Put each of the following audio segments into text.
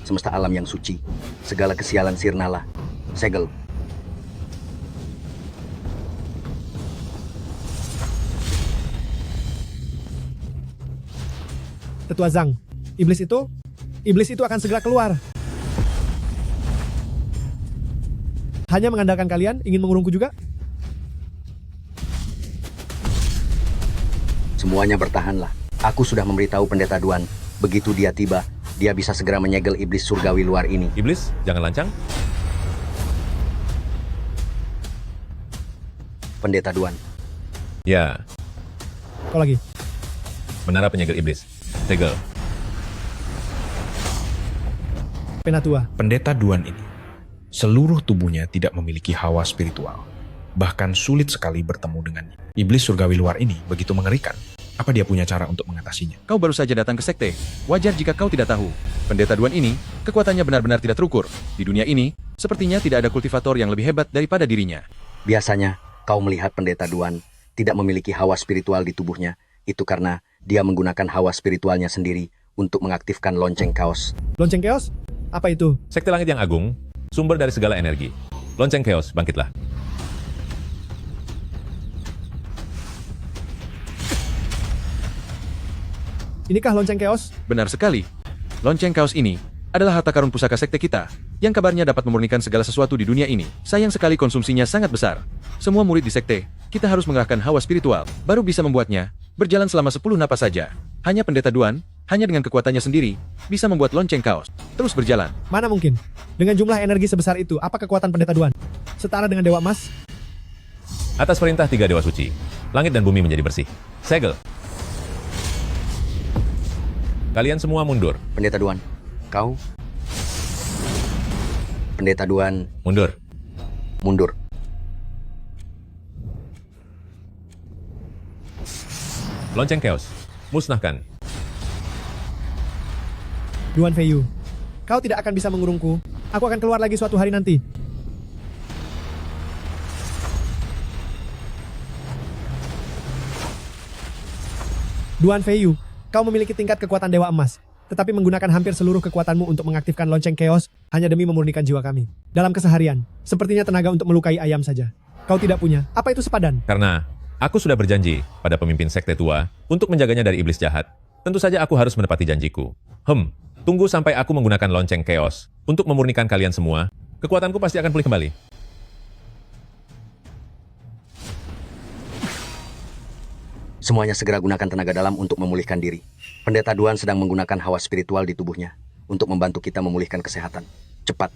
semesta alam yang suci, segala kesialan sirnalah. Segel. Tetua Zhang, iblis itu akan segera keluar. Hanya mengandalkan kalian ingin mengurungku juga? Semuanya bertahanlah. Aku sudah memberitahu Pendeta Duan. Begitu dia tiba, dia bisa segera menyegel iblis surgawi luar ini. Iblis, jangan lancang. Pendeta Duan. Ya, Kau lagi. menara penyegel iblis. Segel. Penatua. Pendeta Duan ini, seluruh tubuhnya tidak memiliki hawa spiritual. Bahkan sulit sekali bertemu dengannya. Iblis surgawi luar ini begitu mengerikan. Apa dia punya cara untuk mengatasinya? Kau baru saja datang ke sekte. Wajar jika kau tidak tahu. Pendeta Duan ini, kekuatannya benar-benar tidak terukur. Di dunia ini, sepertinya tidak ada kultivator yang lebih hebat daripada dirinya. Biasanya, kau melihat Pendeta Duan tidak memiliki hawa spiritual di tubuhnya. Itu karena dia menggunakan hawa spiritualnya sendiri untuk mengaktifkan lonceng kaos. Lonceng Chaos? Apa itu? Sekte Langit yang Agung, sumber dari segala energi. Lonceng Chaos, bangkitlah. Inikah Lonceng Chaos? Benar sekali. Lonceng kaos ini adalah harta karun pusaka sekte kita, yang kabarnya dapat memurnikan segala sesuatu di dunia ini. Sayang sekali konsumsinya sangat besar. Semua murid di sekte, kita harus mengerahkan hawa spiritual, baru bisa membuatnya berjalan selama 10 napas saja. Hanya Pendeta Duan, hanya dengan kekuatannya sendiri, bisa membuat lonceng kaos terus berjalan. Mana mungkin? Dengan jumlah energi sebesar itu, apa kekuatan Pendeta Duan? Setara dengan Dewa Emas? Atas perintah 3 Dewa Suci, langit dan bumi menjadi bersih. Segel. Kalian semua mundur. Pendeta Duan, kau? Pendeta Duan, Mundur. mundur. Lonceng Chaos, musnahkan. Duan Feiyu. Kau tidak akan bisa mengurungku. Aku akan keluar lagi suatu hari nanti. Duan Feiyu, kau memiliki tingkat kekuatan Dewa Emas, tetapi menggunakan hampir seluruh kekuatanmu untuk mengaktifkan lonceng Chaos hanya demi memurnikan jiwa kami. Dalam keseharian, sepertinya tenaga untuk melukai ayam saja. Kau tidak punya. Apa itu sepadan? Karena aku sudah berjanji pada pemimpin sekte tua untuk menjaganya dari iblis jahat. Tentu saja aku harus menepati janjiku. Tunggu sampai aku menggunakan lonceng Chaos untuk memurnikan kalian semua. Kekuatanku pasti akan pulih kembali. Semuanya segera gunakan tenaga dalam untuk memulihkan diri. Pendeta Duan sedang menggunakan hawa spiritual di tubuhnya untuk membantu kita memulihkan kesehatan. Cepat.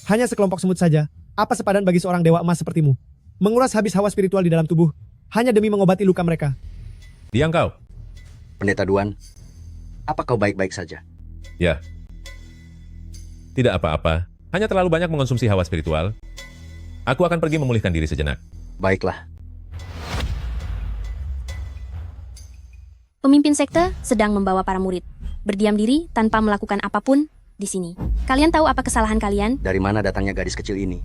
Hanya sekelompok semut saja. Apa sepadan bagi seorang Dewa Emas sepertimu? Menguras habis hawa spiritual di dalam tubuh, hanya demi mengobati luka mereka. Diam kau. Pendeta Duan, apa kau baik-baik saja? Ya. Tidak apa-apa. Hanya terlalu banyak mengonsumsi hawa spiritual. Aku akan pergi memulihkan diri sejenak. Baiklah. Pemimpin sekte sedang membawa para murid. Berdiam diri tanpa melakukan apapun di sini. Kalian tahu apa kesalahan kalian? Dari mana datangnya gadis kecil ini?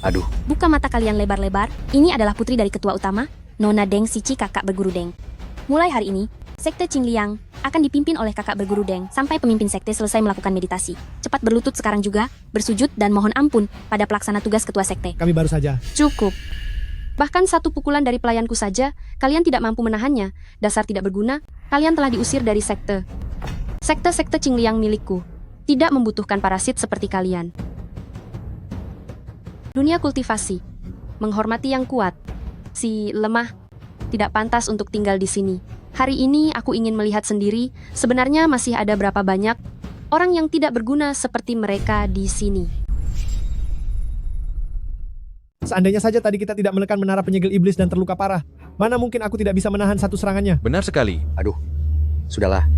Aduh, Buka mata kalian lebar-lebar. Ini adalah putri dari ketua utama, Nona Deng Sici kakak berguru Deng. Mulai hari ini, sekte Qingliang akan dipimpin oleh kakak berguru Deng sampai pemimpin sekte selesai melakukan meditasi. Cepat berlutut sekarang juga, bersujud dan mohon ampun pada pelaksana tugas ketua sekte. Kami baru saja. Cukup. Bahkan satu pukulan dari pelayanku saja, kalian tidak mampu menahannya. Dasar tidak berguna, kalian telah diusir dari sekte. Sekte-sekte Qingliang milikku tidak membutuhkan parasit seperti kalian. Dunia kultivasi menghormati yang kuat. Si lemah tidak pantas untuk tinggal di sini. Hari ini aku ingin melihat sendiri, sebenarnya masih ada berapa banyak orang yang tidak berguna seperti mereka di sini. Seandainya saja tadi kita tidak menekan menara penyegel iblis dan terluka parah, mana mungkin aku tidak bisa menahan satu serangannya. Benar sekali. aduh. Sudahlah.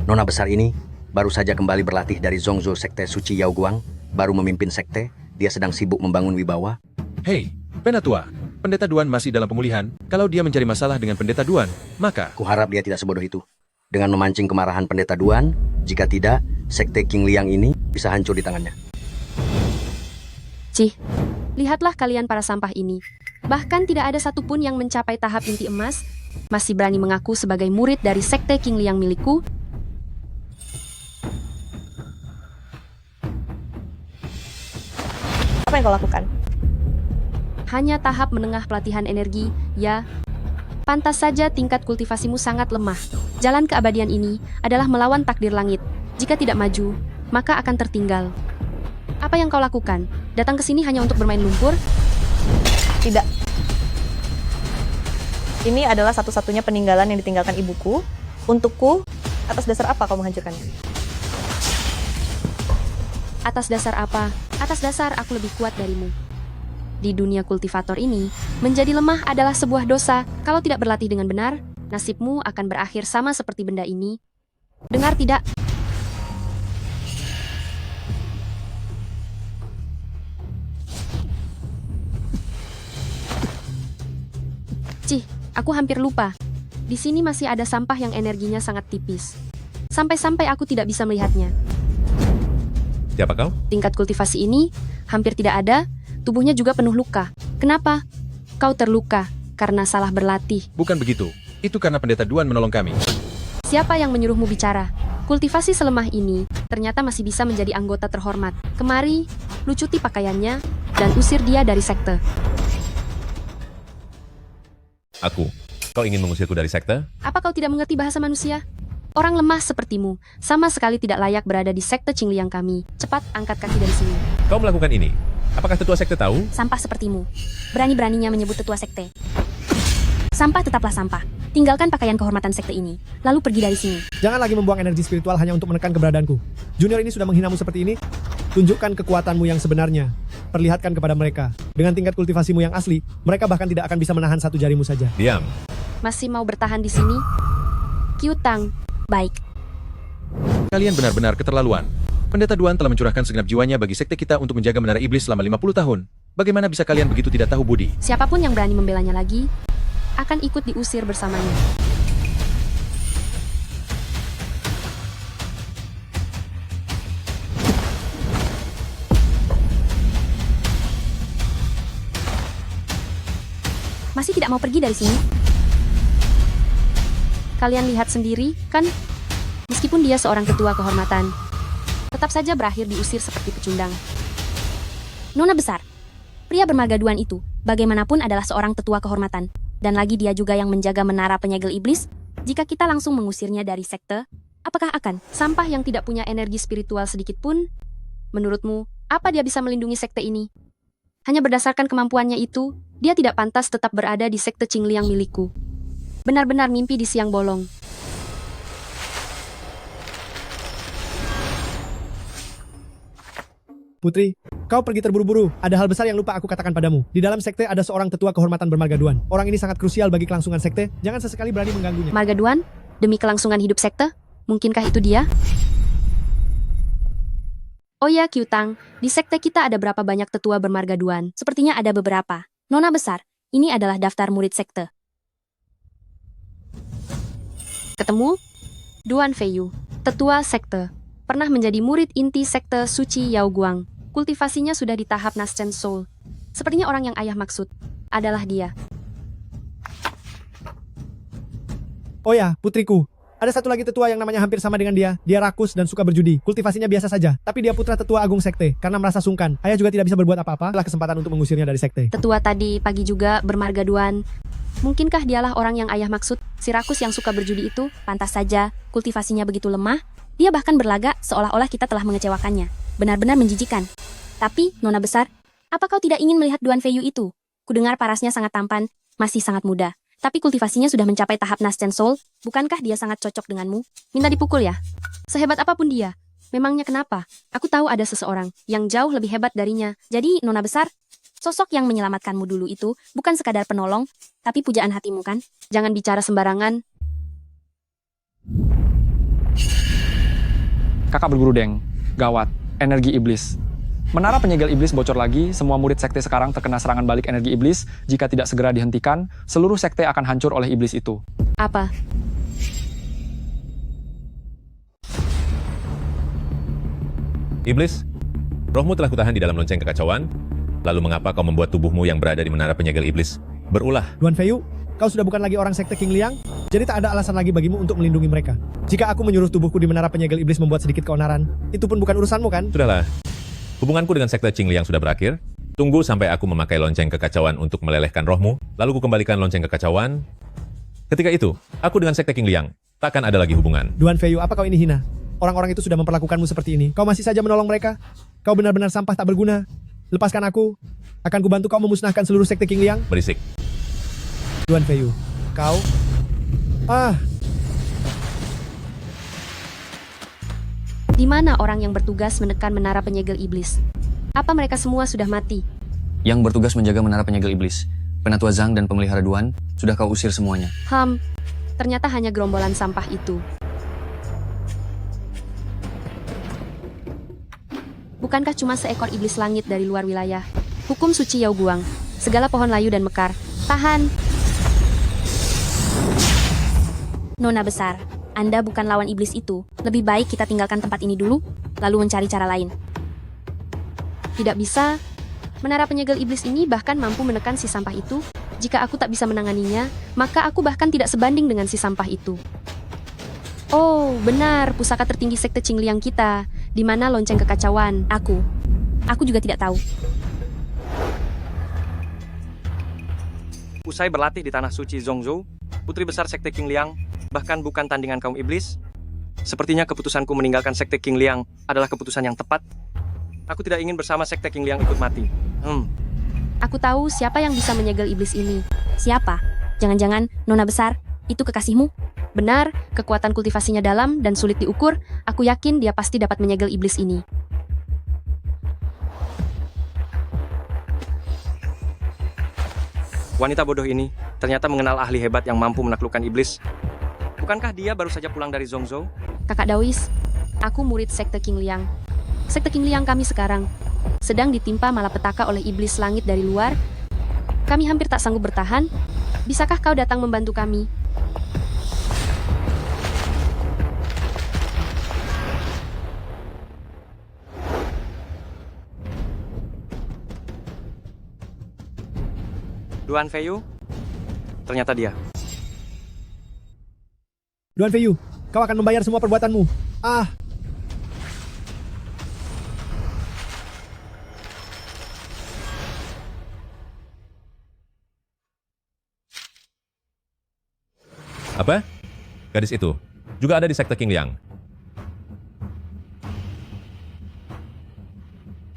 Nona besar ini baru saja kembali berlatih dari Zhongzhou Sekte Suci Yaoguang, baru memimpin sekte. Dia sedang sibuk membangun wibawa. Hei, Penatua, Pendeta Duan masih dalam pemulihan. Kalau dia mencari masalah dengan Pendeta Duan, maka Kuharap dia tidak sebodoh itu. Dengan memancing kemarahan Pendeta Duan, jika tidak, sekte Qingliang ini bisa hancur di tangannya. Cih, lihatlah kalian para sampah ini. Bahkan tidak ada satupun yang mencapai tahap inti emas, masih berani mengaku sebagai murid dari Sekte King Liang milikku. Apa yang kau lakukan? Hanya tahap menengah pelatihan energi, ya. Pantas saja tingkat kultivasimu sangat lemah. Jalan keabadian ini adalah melawan takdir langit. Jika tidak maju, maka akan tertinggal. Apa yang kau lakukan? Datang ke sini hanya untuk bermain lumpur? Tidak. Ini adalah satu-satunya peninggalan yang ditinggalkan ibuku. Untukku, atas dasar apa kau menghancurkannya? Atas dasar apa? Atas dasar aku lebih kuat darimu. Di dunia kultivator ini, menjadi lemah adalah sebuah dosa. Kalau tidak berlatih dengan benar, nasibmu akan berakhir sama seperti benda ini. Dengar tidak? Cih, aku hampir lupa. Di sini masih ada sampah yang energinya sangat tipis. Sampai-sampai aku tidak bisa melihatnya. Siapa kau? Tingkat kultivasi ini hampir tidak ada, tubuhnya juga penuh luka. Kenapa? Kau terluka karena salah berlatih. Bukan begitu. Itu karena pendeta Duan menolong kami. Siapa yang menyuruhmu bicara? Kultivasi selemah ini ternyata masih bisa menjadi anggota terhormat. Kemari, lucuti pakaiannya, dan usir dia dari sekte. Aku. Kau ingin mengusirku dari sekte? Apa kau tidak mengerti bahasa manusia? Orang lemah sepertimu sama sekali tidak layak berada di sekte Qingliang kami. Cepat angkat kaki dari sini. Kau melakukan ini? Apakah tetua sekte tahu? Sampah sepertimu. Berani-beraninya menyebut tetua sekte. Sampah tetaplah sampah. Tinggalkan pakaian kehormatan sekte ini, lalu pergi dari sini. Jangan lagi membuang energi spiritual hanya untuk menekan keberadaanku. Junior ini sudah menghinamu seperti ini. Tunjukkan kekuatanmu yang sebenarnya. Perlihatkan kepada mereka. Dengan tingkat kultivasimu yang asli, mereka bahkan tidak akan bisa menahan satu jarimu saja. Diam. Masih mau bertahan di sini? Qiutang, baik. Kalian benar-benar keterlaluan. Pendeta Duan telah mencurahkan segenap jiwanya bagi sekte kita untuk menjaga menara iblis selama 50 tahun. Bagaimana bisa kalian begitu tidak tahu budi? Siapapun yang berani membelanya lagi, akan ikut diusir bersamanya. Masih tidak mau pergi dari sini? Kalian lihat sendiri, kan? Meskipun dia seorang ketua kehormatan, tetap saja berakhir diusir seperti pecundang. Nona besar, pria bermarga Duan itu, bagaimanapun adalah seorang tetua kehormatan. Dan lagi dia juga yang menjaga menara penyegel iblis. Jika kita langsung mengusirnya dari sekte, apakah akan sampah yang tidak punya energi spiritual sedikit pun? Menurutmu, apa dia bisa melindungi sekte ini? Hanya berdasarkan kemampuannya itu, dia tidak pantas tetap berada di sekte Qingliang milikku. Benar-benar mimpi di siang bolong. Putri, kau pergi terburu-buru. Ada hal besar yang lupa aku katakan padamu. Di dalam sekte ada seorang tetua kehormatan bermarga Duan. Orang ini sangat krusial bagi kelangsungan sekte. Jangan sesekali berani mengganggunya. Marga Duan, demi kelangsungan hidup sekte, mungkinkah itu dia? Oh ya, Qiutang, di sekte kita ada berapa banyak tetua bermarga Duan? Sepertinya ada beberapa. Nona besar, ini adalah daftar murid sekte. Ketemu? Duan Feiyu, tetua sekte. Pernah menjadi murid inti sekte Suci Yao Guang. Kultivasinya sudah di tahap Nascent Soul. Sepertinya orang yang ayah maksud adalah dia. Oh ya, putriku. Ada satu lagi tetua yang namanya hampir sama dengan dia. Dia rakus dan suka berjudi. Kultivasinya biasa saja. Tapi dia putra tetua agung sekte. Karena merasa sungkan, ayah juga tidak bisa berbuat apa-apa. Adalah kesempatan untuk mengusirnya dari sekte. Tetua tadi pagi juga bermarga Duan. Mungkinkah dialah orang yang ayah maksud? Si rakus yang suka berjudi itu, pantas saja, kultivasinya begitu lemah. Dia bahkan berlagak seolah-olah kita telah mengecewakannya. Benar-benar menjijikan. Tapi, Nona besar, apa kau tidak ingin melihat Duan Feiyu itu? Kudengar parasnya sangat tampan, masih sangat muda. Tapi kultivasinya sudah mencapai tahap Nascent Soul. Bukankah dia sangat cocok denganmu? Minta dipukul ya? Sehebat apapun dia. Memangnya kenapa? Aku tahu ada seseorang yang jauh lebih hebat darinya. Jadi, Nona besar, sosok yang menyelamatkanmu dulu itu bukan sekadar penolong, tapi pujaan hatimu kan? Jangan bicara sembarangan. Kakak berguru Deng, gawat, energi iblis. Menara penyegel iblis bocor lagi, semua murid sekte sekarang terkena serangan balik energi iblis. Jika tidak segera dihentikan, seluruh sekte akan hancur oleh iblis itu. Apa? Iblis, rohmu telah kutahan di dalam lonceng kekacauan. Lalu mengapa kau membuat tubuhmu yang berada di menara penyegel iblis berulah? Duan Feiyu, kau sudah bukan lagi orang sekte King Liang, jadi tak ada alasan lagi bagimu untuk melindungi mereka. Jika aku menyuruh tubuhku di menara penyegel iblis membuat sedikit keonaran, itu pun bukan urusanmu kan? Sudahlah. Hubunganku dengan sekte Qingliang sudah berakhir. Tunggu sampai aku memakai lonceng kekacauan untuk melelehkan rohmu, lalu ku kembalikan lonceng kekacauan. Ketika itu, aku dengan sekte Qingliang takkan ada lagi hubungan. Duan Feiyu, apa kau ini hina? Orang-orang itu sudah memperlakukanmu seperti ini. Kau masih saja menolong mereka? Kau benar-benar sampah tak berguna. Lepaskan aku. Akan kubantu kau memusnahkan seluruh sekte King Liang. Berisik. Duan Feiyu, kau... Di mana orang yang bertugas menekan menara penyegel iblis? Apa mereka semua sudah mati? Yang bertugas menjaga menara penyegel iblis, Penatua Zhang dan pemelihara Duan, sudah kau usir semuanya. Ternyata hanya gerombolan sampah itu. Bukankah cuma seekor iblis langit dari luar wilayah? Hukum suci Yao Guang, segala pohon layu dan mekar. Tahan! Nona besar, Anda bukan lawan iblis itu. Lebih baik kita tinggalkan tempat ini dulu, lalu mencari cara lain. Tidak bisa. Menara penyegel iblis ini bahkan mampu menekan si sampah itu. Jika aku tak bisa menanganinya, maka aku bahkan tidak sebanding dengan si sampah itu. Oh, benar, pusaka tertinggi sekte Qingliang kita. Di mana lonceng kekacauan? Aku juga tidak tahu. Usai berlatih di tanah suci Zhongzhou, putri besar sekte Qingliang bahkan bukan tandingan kaum iblis. Sepertinya keputusanku meninggalkan sekte Qingliang adalah keputusan yang tepat. Aku tidak ingin bersama sekte Qingliang ikut mati. Aku tahu siapa yang bisa menyegel iblis ini. Siapa? Jangan-jangan Nona besar, itu kekasihmu? Benar, kekuatan kultivasinya dalam dan sulit diukur. Aku yakin dia pasti dapat menyegel iblis ini. Wanita bodoh ini ternyata mengenal ahli hebat yang mampu menaklukkan iblis. Bukankah dia baru saja pulang dari Zhongzhou? Kakak Dawis, aku murid sekte Qingliang. Sekte Qingliang kami sekarang sedang ditimpa malapetaka oleh iblis langit dari luar. Kami hampir tak sanggup bertahan. Bisakah kau datang membantu kami? Duan Feiyu? Ternyata dia. Duan Feiyu, kau akan membayar semua perbuatanmu. Apa? Gadis itu juga ada di sekte Qingliang.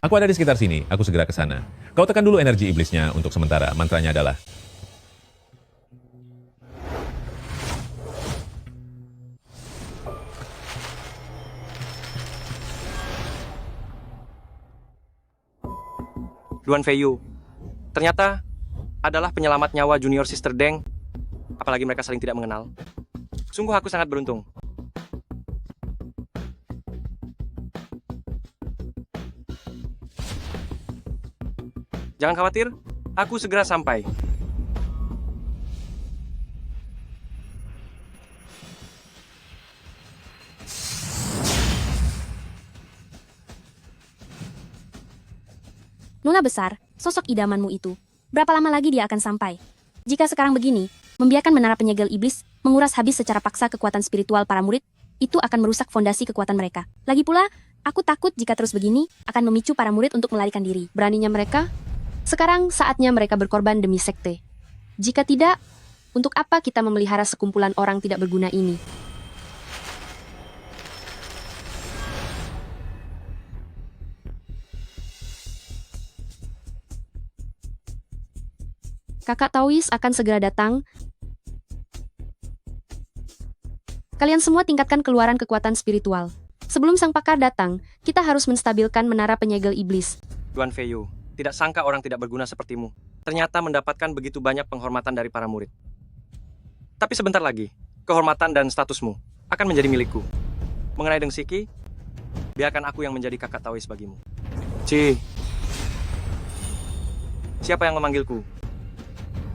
Aku ada di sekitar sini, aku segera ke sana. Kau tekan dulu energi iblisnya untuk sementara. Mantranya adalah Duan Feiyu, ternyata adalah penyelamat nyawa junior sister Deng. Apalagi mereka saling tidak mengenal. Sungguh aku sangat beruntung. Jangan khawatir, aku segera sampai. Nona besar, sosok idamanmu itu. Berapa lama lagi dia akan sampai? Jika sekarang begini, membiarkan menara penyegel iblis menguras habis secara paksa kekuatan spiritual para murid, itu akan merusak fondasi kekuatan mereka. Lagi pula, aku takut jika terus begini, akan memicu para murid untuk melarikan diri. Beraninya mereka? Sekarang saatnya mereka berkorban demi sekte. Jika tidak, untuk apa kita memelihara sekumpulan orang tidak berguna ini? Kakak Taois akan segera datang. Kalian semua tingkatkan keluaran kekuatan spiritual. Sebelum sang pakar datang, kita harus menstabilkan menara penyegel iblis. Duan Feiyu, tidak sangka orang tidak berguna sepertimu ternyata mendapatkan begitu banyak penghormatan dari para murid. Tapi sebentar lagi, kehormatan dan statusmu akan menjadi milikku. Mengenai Deng Siki, biarkan aku yang menjadi kakak Taois bagimu. Siapa yang memanggilku?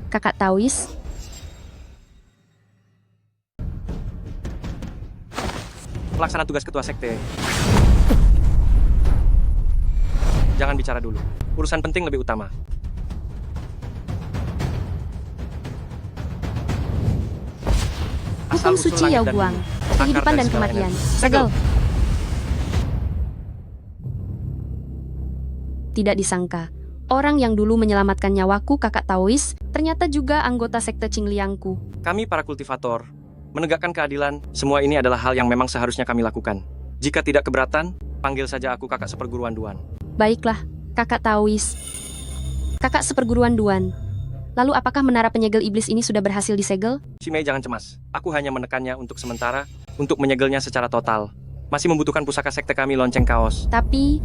Kakak Taois? Pelaksana tugas ketua sekte. Jangan bicara dulu. Urusan penting lebih utama. Hukum Asal-usul suci langit Yao dan Guang. bumi, akar Kehidupan dari dan segala kematian. energi. Segel. Tidak disangka, orang yang dulu menyelamatkan nyawaku kakak Taois, ternyata juga anggota sekte Qingliangku. Kami para kultivator, menegakkan keadilan, semua ini adalah hal yang memang seharusnya kami lakukan. Jika tidak keberatan, panggil saja aku kakak seperguruan Duan. Baiklah, kakak Taois. Kakak seperguruan Duan. Lalu apakah menara penyegel iblis ini sudah berhasil disegel? Shimei jangan cemas, aku hanya menekannya untuk sementara, untuk menyegelnya secara total. Masih membutuhkan pusaka sekte kami lonceng kaos. Tapi,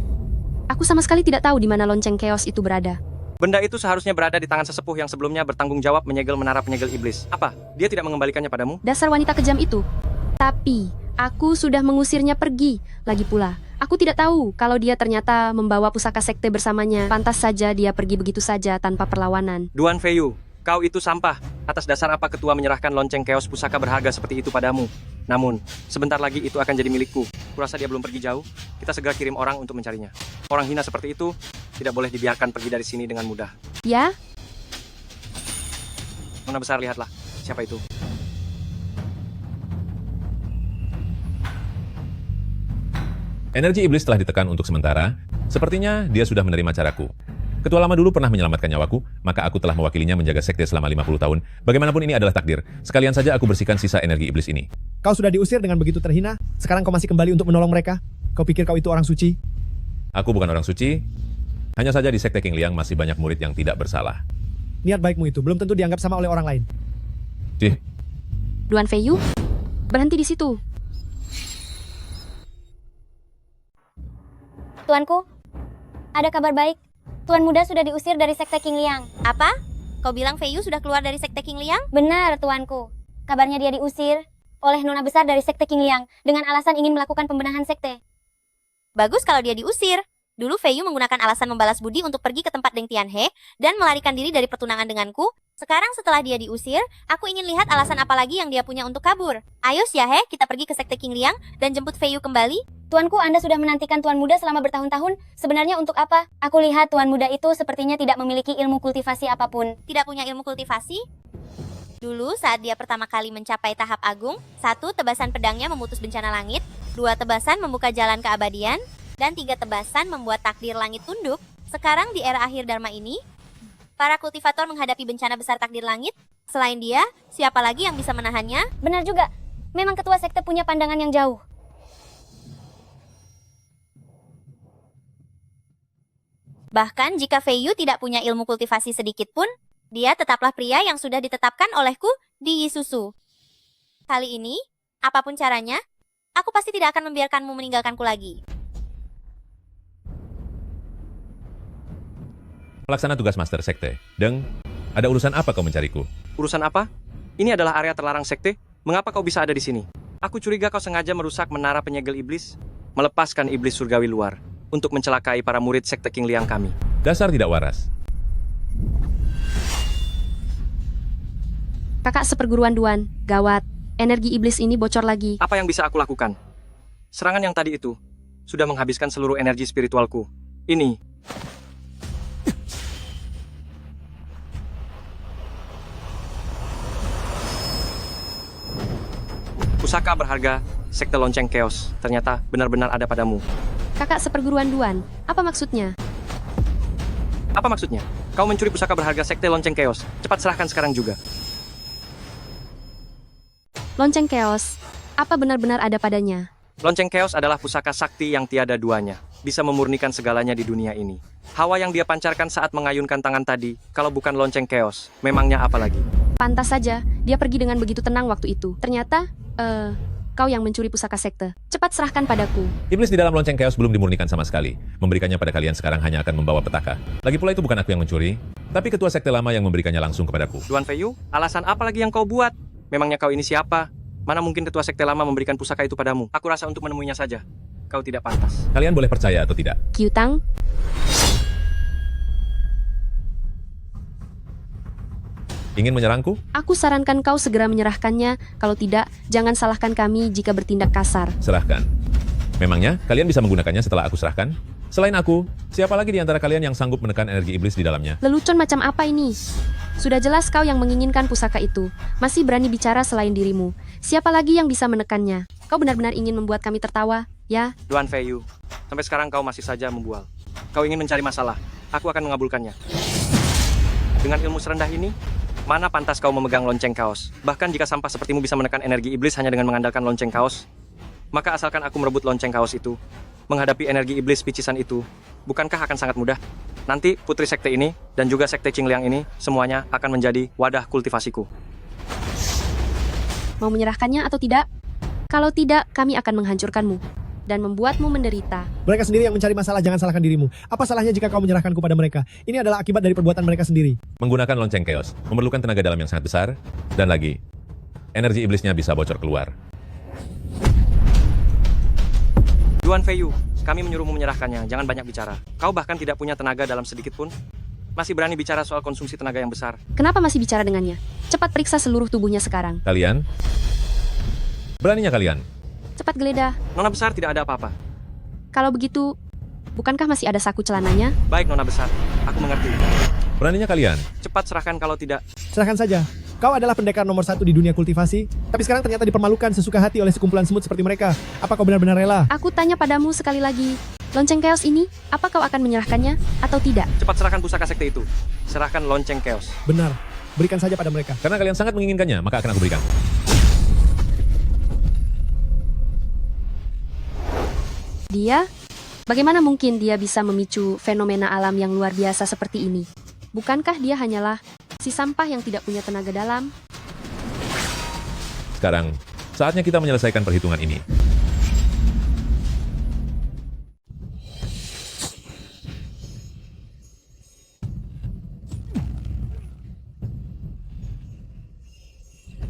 aku sama sekali tidak tahu di mana lonceng chaos itu berada. Benda itu seharusnya berada di tangan sesepuh yang sebelumnya bertanggung jawab menyegel menara penyegel iblis. Apa? Dia tidak mengembalikannya padamu? Dasar wanita kejam itu. Tapi, aku sudah mengusirnya pergi. Lagi pula, aku tidak tahu kalau dia ternyata membawa pusaka sekte bersamanya. Pantas saja dia pergi begitu saja tanpa perlawanan. Duan Feiyu, kau itu sampah. Atas dasar apa ketua menyerahkan lonceng chaos pusaka berharga seperti itu padamu? Namun, sebentar lagi itu akan jadi milikku. Kurasa dia belum pergi jauh. Kita segera kirim orang untuk mencarinya. Orang hina seperti itu tidak boleh dibiarkan pergi dari sini dengan mudah. Ya, Nona besar, lihatlah. Siapa itu? Energi iblis telah ditekan untuk sementara. Sepertinya dia sudah menerima caraku. Ketua lama dulu pernah menyelamatkan nyawaku, maka aku telah mewakilinya menjaga sekte selama 50 tahun. Bagaimanapun ini adalah takdir. Sekalian saja aku bersihkan sisa energi iblis ini. Kau sudah diusir dengan begitu terhina, sekarang kau masih kembali untuk menolong mereka? Kau pikir kau itu orang suci? Aku bukan orang suci. Hanya saja di sekte Qingliang masih banyak murid yang tidak bersalah. Niat baikmu itu belum tentu dianggap sama oleh orang lain. Cih, Duan Feiyu, berhenti di situ. Tuanku, ada kabar baik. Tuan muda sudah diusir dari sekte Qingliang. Apa? Kau bilang Feiyu sudah keluar dari sekte Qingliang? Benar, tuanku. Kabarnya dia diusir oleh nona besar dari sekte Qingliang dengan alasan ingin melakukan pembenahan sekte. Bagus kalau dia diusir. Dulu Feiyu menggunakan alasan membalas budi untuk pergi ke tempat Deng Tianhe dan melarikan diri dari pertunangan denganku. Sekarang setelah dia diusir, aku ingin lihat alasan apa lagi yang dia punya untuk kabur. Ayo Xiahe, kita pergi ke sekte Qingliang dan jemput Feiyu kembali. Tuanku, Anda sudah menantikan Tuan Muda selama bertahun-tahun. Sebenarnya untuk apa? Aku lihat Tuan Muda itu sepertinya tidak memiliki ilmu kultivasi apapun. Tidak punya ilmu kultivasi? Dulu saat dia pertama kali mencapai tahap agung, 1 tebasan pedangnya memutus bencana langit, 2 tebasan membuka jalan keabadian, dan 3 tebasan membuat takdir langit tunduk. Sekarang di era akhir Dharma ini, para kultivator menghadapi bencana besar takdir langit. Selain dia, siapa lagi yang bisa menahannya? Benar juga. Memang ketua sekte punya pandangan yang jauh. Bahkan jika Feiyu tidak punya ilmu kultivasi sedikit pun, dia tetaplah pria yang sudah ditetapkan olehku di Yisusu. Kali ini, apapun caranya, aku pasti tidak akan membiarkanmu meninggalkanku lagi. pelaksana tugas Master Sekte. Deng, ada urusan apa kau mencariku? Urusan apa? Ini adalah area terlarang sekte. Mengapa kau bisa ada di sini? Aku curiga kau sengaja merusak menara penyegel iblis, melepaskan iblis surgawi luar, untuk mencelakai para murid sekte Qingliang kami. Dasar tidak waras. Kakak seperguruan Duan, gawat. Energi iblis ini bocor lagi. Apa yang bisa aku lakukan? Serangan yang tadi itu sudah menghabiskan seluruh energi spiritualku. Ini. Pusaka berharga, sekte lonceng chaos. Ternyata benar-benar ada padamu. Kakak seperguruan Duan, apa maksudnya? Apa maksudnya? Kau mencuri pusaka berharga sekte lonceng chaos. Cepat serahkan sekarang juga. Lonceng chaos, apa benar-benar ada padanya? Lonceng chaos adalah pusaka sakti yang tiada duanya. Bisa memurnikan segalanya di dunia ini. Hawa yang dia pancarkan saat mengayunkan tangan tadi, kalau bukan lonceng chaos, memangnya apa lagi? Pantas saja, dia pergi dengan begitu tenang waktu itu. Ternyata, kau yang mencuri pusaka sekte. Cepat serahkan padaku. Iblis di dalam lonceng chaos belum dimurnikan sama sekali. Memberikannya pada kalian sekarang hanya akan membawa petaka. Lagi pula itu bukan aku yang mencuri, tapi ketua sekte lama yang memberikannya langsung kepadaku. Duan Feiyu, alasan apa lagi yang kau buat? Memangnya kau ini siapa? Mana mungkin ketua sekte lama memberikan pusaka itu padamu? Aku rasa untuk menemuinya saja. Kau tidak pantas. Kalian boleh percaya atau tidak? Qiutang, Ingin menyerangku? aku sarankan kau segera menyerahkannya. Kalau tidak, jangan salahkan kami jika bertindak kasar. Serahkan. Memangnya kalian bisa menggunakannya setelah aku serahkan? Selain aku, siapa lagi di antara kalian yang sanggup menekan energi iblis di dalamnya? Lelucon macam apa ini? Sudah jelas kau yang menginginkan pusaka itu. Masih berani bicara selain dirimu. Siapa lagi yang bisa menekannya? Kau benar-benar ingin membuat kami tertawa, ya? Duan Feiyu, sampai sekarang kau masih saja membual. Kau ingin mencari masalah, aku akan mengabulkannya. Dengan ilmu serendah ini, mana pantas kau memegang lonceng kaos? Bahkan jika sampah sepertimu bisa menekan energi iblis hanya dengan mengandalkan lonceng kaos, maka asalkan aku merebut lonceng kaos itu, menghadapi energi iblis picisan itu, bukankah akan sangat mudah? Nanti putri sekte ini dan juga sekte Qingliang ini semuanya akan menjadi wadah kultivasiku. Mau menyerahkannya atau tidak? Kalau tidak, kami akan menghancurkanmu dan membuatmu menderita. Mereka sendiri yang mencari masalah, jangan salahkan dirimu. Apa salahnya jika kau menyerahkanku pada mereka? Ini adalah akibat dari perbuatan mereka sendiri. Menggunakan lonceng chaos memerlukan tenaga dalam yang sangat besar, dan lagi, energi iblisnya bisa bocor keluar. Duan Feiyu, kami menyuruhmu menyerahkannya, jangan banyak bicara. Kau bahkan tidak punya tenaga dalam sedikit pun. Masih berani bicara soal konsumsi tenaga yang besar. Kenapa masih bicara dengannya? Cepat periksa seluruh tubuhnya sekarang. Kalian? Beraninya kalian? Cepat geledah. Nona besar tidak ada apa-apa. Kalau begitu, bukankah masih ada saku celananya? Baik Nona besar, aku mengerti. Beraninya kalian? Cepat serahkan kalau tidak. Serahkan saja. Kau adalah pendekar nomor 1 di dunia kultivasi, tapi sekarang ternyata dipermalukan sesuka hati oleh sekumpulan semut seperti mereka. Apa kau benar-benar rela? Aku tanya padamu sekali lagi. Lonceng chaos ini, apa kau akan menyerahkannya atau tidak? Cepat serahkan pusaka sekte itu. Serahkan lonceng chaos. Benar. Berikan saja pada mereka. Karena kalian sangat menginginkannya, maka akan aku berikan. Dia? Bagaimana mungkin dia bisa memicu fenomena alam yang luar biasa seperti ini? Bukankah dia hanyalah si sampah yang tidak punya tenaga dalam? Sekarang, saatnya kita menyelesaikan perhitungan ini.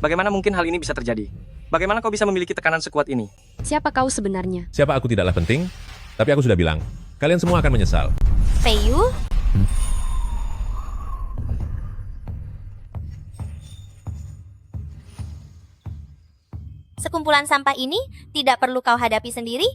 Bagaimana mungkin hal ini bisa terjadi? Bagaimana kau bisa memiliki tekanan sekuat ini? Siapa kau sebenarnya? Siapa aku tidaklah penting, tapi aku sudah bilang, kalian semua akan menyesal. Feiyu? Sekumpulan sampah ini tidak perlu kau hadapi sendiri?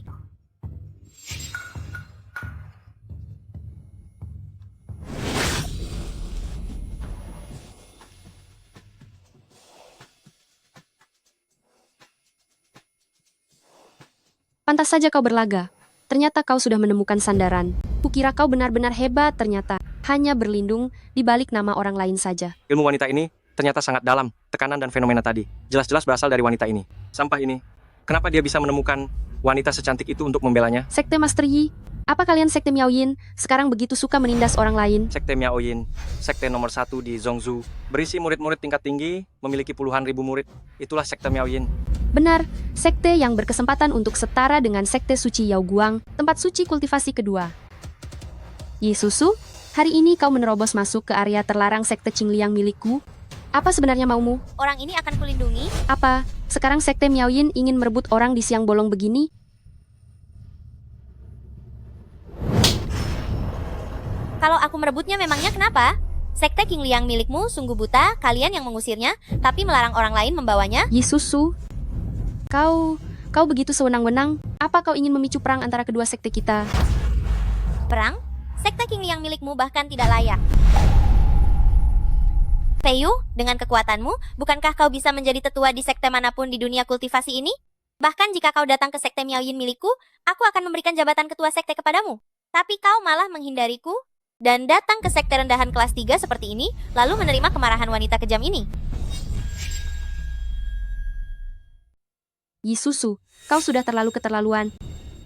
Pantas saja kau berlaga. Ternyata kau sudah menemukan sandaran. Kukira kau benar-benar hebat ternyata. Hanya berlindung di balik nama orang lain saja. Ilmu wanita ini ternyata sangat dalam. Tekanan dan fenomena tadi jelas-jelas berasal dari wanita ini. Sampah ini, kenapa dia bisa menemukan wanita secantik itu untuk membelanya? Sekte Master Yi, apa kalian Sekte Miao Yin sekarang begitu suka menindas orang lain? Sekte Miao Yin, sekte nomor 1 di Zhongzhou, berisi murid-murid tingkat tinggi, memiliki puluhan ribu murid. Itulah sekte Miao Yin. Benar, sekte yang berkesempatan untuk setara dengan sekte suci Yao Guang, tempat suci kultivasi kedua. Yi Susu, hari ini kau menerobos masuk ke area terlarang sekte Qingliang milikku. Apa sebenarnya maumu? Orang ini akan kulindungi? Apa, sekarang sekte Miao Yin ingin merebut orang di siang bolong begini? Kalau aku merebutnya memangnya kenapa? Sekte Qingliang milikmu sungguh buta, kalian yang mengusirnya, tapi melarang orang lain membawanya? Yi Susu, kau begitu sewenang-wenang. Apa kau ingin memicu perang antara kedua sekte kita? Perang? Sekte Qingliang milikmu bahkan tidak layak. Feiyu, dengan kekuatanmu, bukankah kau bisa menjadi tetua di sekte manapun di dunia kultivasi ini? Bahkan jika kau datang ke sekte Miao Yin milikku, aku akan memberikan jabatan ketua sekte kepadamu. Tapi kau malah menghindariku dan datang ke sekte rendahan kelas 3 seperti ini, lalu menerima kemarahan wanita kejam ini. Yi Susu, kau sudah terlalu keterlaluan.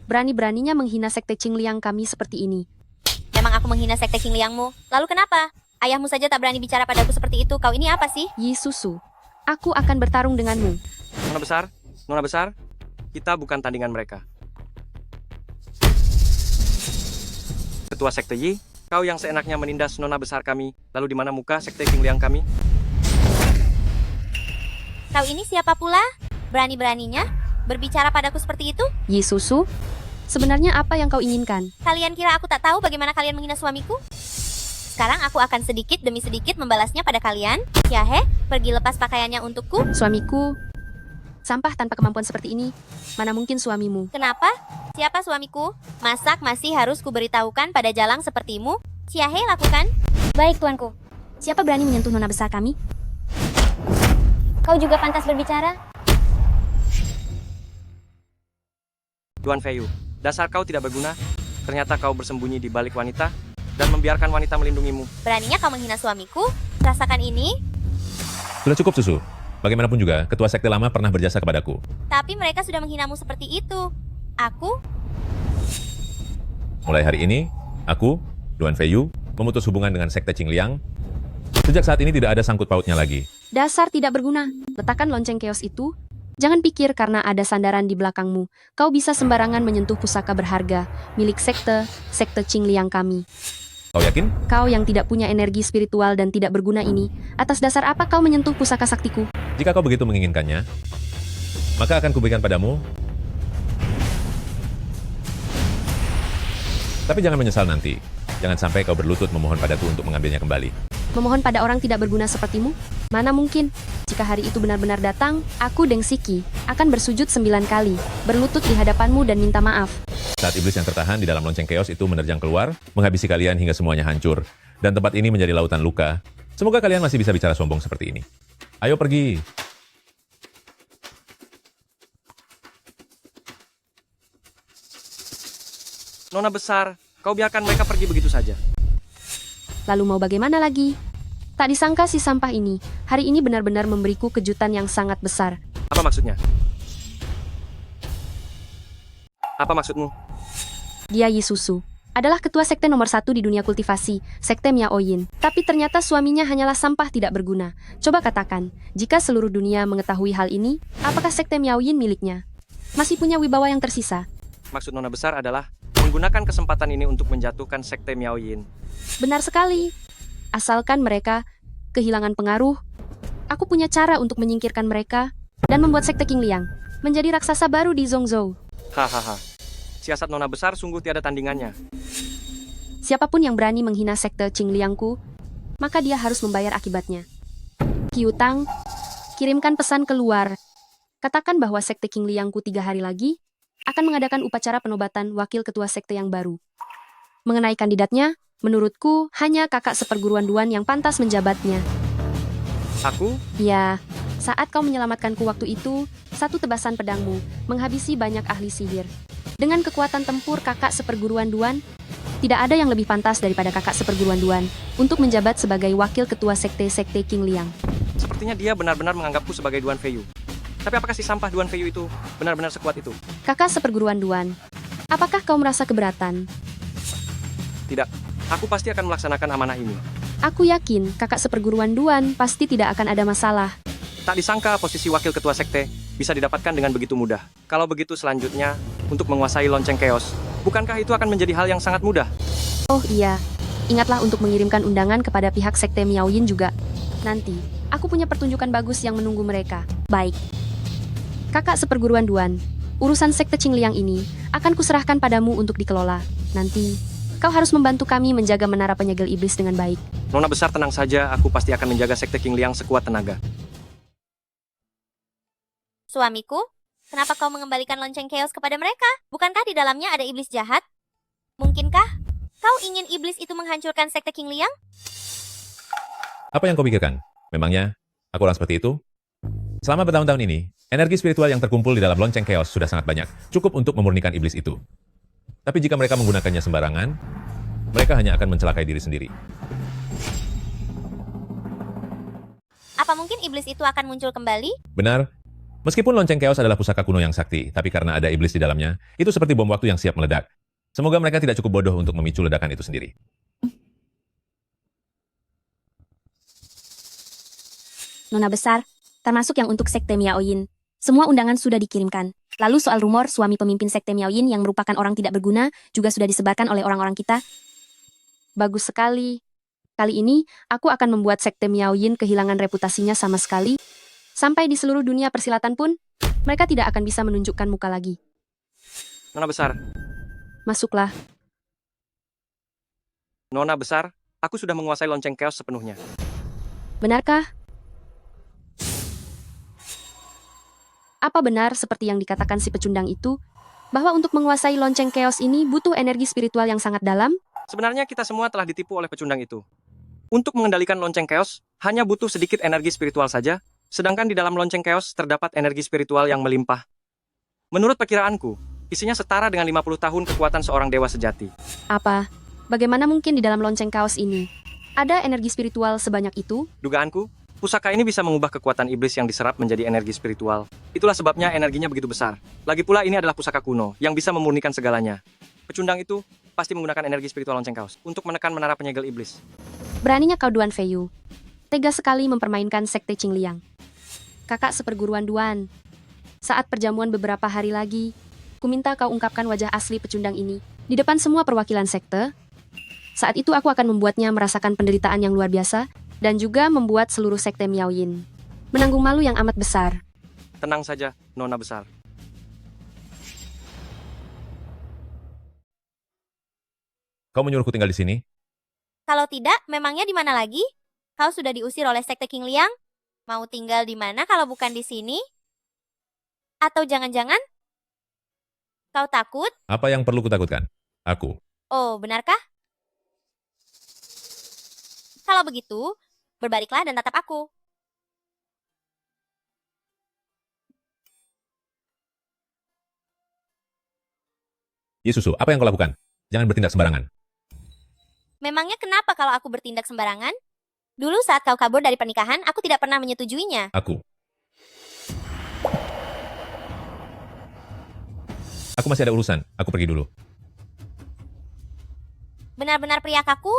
Berani-beraninya menghina sekte Qingliang kami seperti ini. Memang aku menghina sekte Qingliangmu. Lalu kenapa? Ayahmu saja tak berani bicara padaku seperti itu. Kau ini apa sih? Yi Susu, aku akan bertarung denganmu. Nona besar, kita bukan tandingan mereka. Ketua sekte Yi, kau yang seenaknya menindas nona besar kami, lalu di mana muka sekte Qingliang kami? Kau ini siapa pula? Berani-beraninya berbicara padaku seperti itu? Yi Susu, sebenarnya apa yang kau inginkan? Kalian kira aku tak tahu bagaimana kalian menghina suamiku? Sekarang aku akan sedikit demi sedikit membalasnya pada kalian. Yahe, pergi lepas pakaiannya untukku. Suamiku, Sampah tanpa kemampuan seperti ini, mana mungkin suamimu. Kenapa? Siapa suamiku? Masak masih harus kuberitahukan pada jalang sepertimu? Siahe lakukan. Baik, tuanku. Siapa berani menyentuh nona besar kami? Kau juga pantas berbicara. Tuan Feiyu, dasar kau tidak berguna. Ternyata kau bersembunyi di balik wanita dan membiarkan wanita melindungimu. Beraninya kau menghina suamiku? Rasakan ini. Sudah cukup, Susu. Bagaimanapun juga, ketua sekte lama pernah berjasa kepadaku. Tapi mereka sudah menghinamu seperti itu. Aku? Mulai hari ini, aku, Duan Feiyu, memutus hubungan dengan sekte Qingliang. Sejak saat ini tidak ada sangkut pautnya lagi. Dasar tidak berguna. Letakkan lonceng keos itu. Jangan pikir karena ada sandaran di belakangmu, kau bisa sembarangan menyentuh pusaka berharga, milik sekte Qingliang kami. Kau yakin? Kau yang tidak punya energi spiritual dan tidak berguna ini, atas dasar apa kau menyentuh pusaka saktiku? Jika kau begitu menginginkannya, maka akan kuberikan padamu. Tapi jangan menyesal nanti. Jangan sampai kau berlutut memohon padaku untuk mengambilnya kembali. Memohon pada orang tidak berguna sepertimu? Mana mungkin? Jika hari itu benar-benar datang, aku Deng Siki akan bersujud 9 kali, berlutut di hadapanmu dan minta maaf. Saat iblis yang tertahan di dalam lonceng keos itu menerjang keluar, menghabisi kalian hingga semuanya hancur, dan tempat ini menjadi lautan luka. Semoga kalian masih bisa bicara sombong seperti ini. Ayo pergi. Nona besar, kau biarkan mereka pergi begitu saja. Lalu mau bagaimana lagi? Tak disangka si sampah ini, hari ini benar-benar memberiku kejutan yang sangat besar. Apa maksudnya? Apa maksudmu? Dia Yisusu adalah ketua sekte nomor 1 di dunia kultivasi, sekte Miaoyin. Tapi ternyata suaminya hanyalah sampah tidak berguna. Coba katakan, jika seluruh dunia mengetahui hal ini, apakah sekte Miaoyin miliknya? Masih punya wibawa yang tersisa? Maksud nona besar adalah menggunakan kesempatan ini untuk menjatuhkan sekte Miaoyin. Benar sekali. Asalkan mereka kehilangan pengaruh, aku punya cara untuk menyingkirkan mereka dan membuat sekte Qingliang menjadi raksasa baru di Zhongzhou. Hahaha. Siasat nona besar sungguh tiada tandingannya. Siapapun yang berani menghina sekte Qingliangku, maka dia harus membayar akibatnya. Qiutang, kirimkan pesan keluar. Katakan bahwa sekte Qingliangku 3 hari lagi akan mengadakan upacara penobatan wakil ketua sekte yang baru. Mengenai kandidatnya, menurutku hanya kakak seperguruan Duan yang pantas menjabatnya. Aku? Ya, saat kau menyelamatkanku waktu itu, satu tebasan pedangmu menghabisi banyak ahli sihir. Dengan kekuatan tempur kakak seperguruan Duan, tidak ada yang lebih pantas daripada kakak seperguruan Duan untuk menjabat sebagai wakil ketua sekte Qingliang. Sepertinya dia benar-benar menganggapku sebagai Duan Feiyu. Tapi apakah si sampah Duan Feiyu itu benar-benar sekuat itu? Kakak seperguruan Duan, apakah kau merasa keberatan? Tidak, aku pasti akan melaksanakan amanah ini. Aku yakin kakak seperguruan Duan pasti tidak akan ada masalah. Tak disangka posisi wakil ketua sekte bisa didapatkan dengan begitu mudah. Kalau begitu selanjutnya, untuk menguasai lonceng keos, bukankah itu akan menjadi hal yang sangat mudah? Oh iya, ingatlah untuk mengirimkan undangan kepada pihak sekte Miaoyin juga. Nanti, aku punya pertunjukan bagus yang menunggu mereka. Baik. Kakak seperguruan Duan, urusan sekte Qingliang ini akan kuserahkan padamu untuk dikelola. Nanti, kau harus membantu kami menjaga menara penyegel iblis dengan baik. Nona besar tenang saja, aku pasti akan menjaga sekte Qingliang sekuat tenaga. Suamiku, kenapa kau mengembalikan lonceng keos kepada mereka? Bukankah di dalamnya ada iblis jahat? Mungkinkah kau ingin iblis itu menghancurkan sekte Qingliang? Apa yang kau pikirkan? Memangnya aku orang seperti itu? Selama bertahun-tahun ini, energi spiritual yang terkumpul di dalam lonceng keos sudah sangat banyak, cukup untuk memurnikan iblis itu. Tapi jika mereka menggunakannya sembarangan, mereka hanya akan mencelakai diri sendiri. Apa mungkin iblis itu akan muncul kembali? Benar. Meskipun lonceng keos adalah pusaka kuno yang sakti, tapi karena ada iblis di dalamnya, itu seperti bom waktu yang siap meledak. Semoga mereka tidak cukup bodoh untuk memicu ledakan itu sendiri. Nona besar, termasuk yang untuk sekte Miaoyin. Semua undangan sudah dikirimkan. Lalu soal rumor suami pemimpin sekte Miaoyin yang merupakan orang tidak berguna juga sudah disebarkan oleh orang-orang kita. Bagus sekali. Kali ini, aku akan membuat sekte Miaoyin kehilangan reputasinya sama sekali. Sampai di seluruh dunia persilatan pun, mereka tidak akan bisa menunjukkan muka lagi. Nona besar. Masuklah. Nona besar, aku sudah menguasai lonceng keos sepenuhnya. Benarkah? Apa benar seperti yang dikatakan si pecundang itu, bahwa untuk menguasai lonceng keos ini butuh energi spiritual yang sangat dalam? Sebenarnya kita semua telah ditipu oleh pecundang itu. Untuk mengendalikan lonceng keos, hanya butuh sedikit energi spiritual saja, sedangkan di dalam lonceng keos terdapat energi spiritual yang melimpah. Menurut perkiraanku, isinya setara dengan 50 tahun kekuatan seorang dewa sejati. Apa? Bagaimana mungkin di dalam lonceng kaos ini ada energi spiritual sebanyak itu? Dugaanku, pusaka ini bisa mengubah kekuatan iblis yang diserap menjadi energi spiritual. Itulah sebabnya energinya begitu besar. Lagi pula ini adalah pusaka kuno yang bisa memurnikan segalanya. Pecundang itu pasti menggunakan energi spiritual lonceng kaos untuk menekan menara penyegel iblis. Beraninya kau Duan Feiyu. Tega sekali mempermainkan sekte Qingliang. Kakak seperguruan Duan. Saat perjamuan beberapa hari lagi, kuminta kau ungkapkan wajah asli pecundang ini di depan semua perwakilan sekte. Saat itu aku akan membuatnya merasakan penderitaan yang luar biasa dan juga membuat seluruh sekte Miaoyin menanggung malu yang amat besar. Tenang saja, Nona besar. Kau menyuruhku tinggal di sini? Kalau tidak, memangnya di mana lagi? Kau sudah diusir oleh sekte Qingliang? Mau tinggal di mana kalau bukan di sini? Atau jangan-jangan kau takut? Apa yang perlu kutakutkan? Aku. Oh, benarkah? Kalau begitu, berbaliklah dan tatap aku. Yesusu, apa yang kau lakukan? Jangan bertindak sembarangan. Memangnya kenapa kalau aku bertindak sembarangan? Dulu saat kau kabur dari pernikahan, aku tidak pernah menyetujuinya. Aku masih ada urusan. Aku pergi dulu. Benar-benar pria kaku?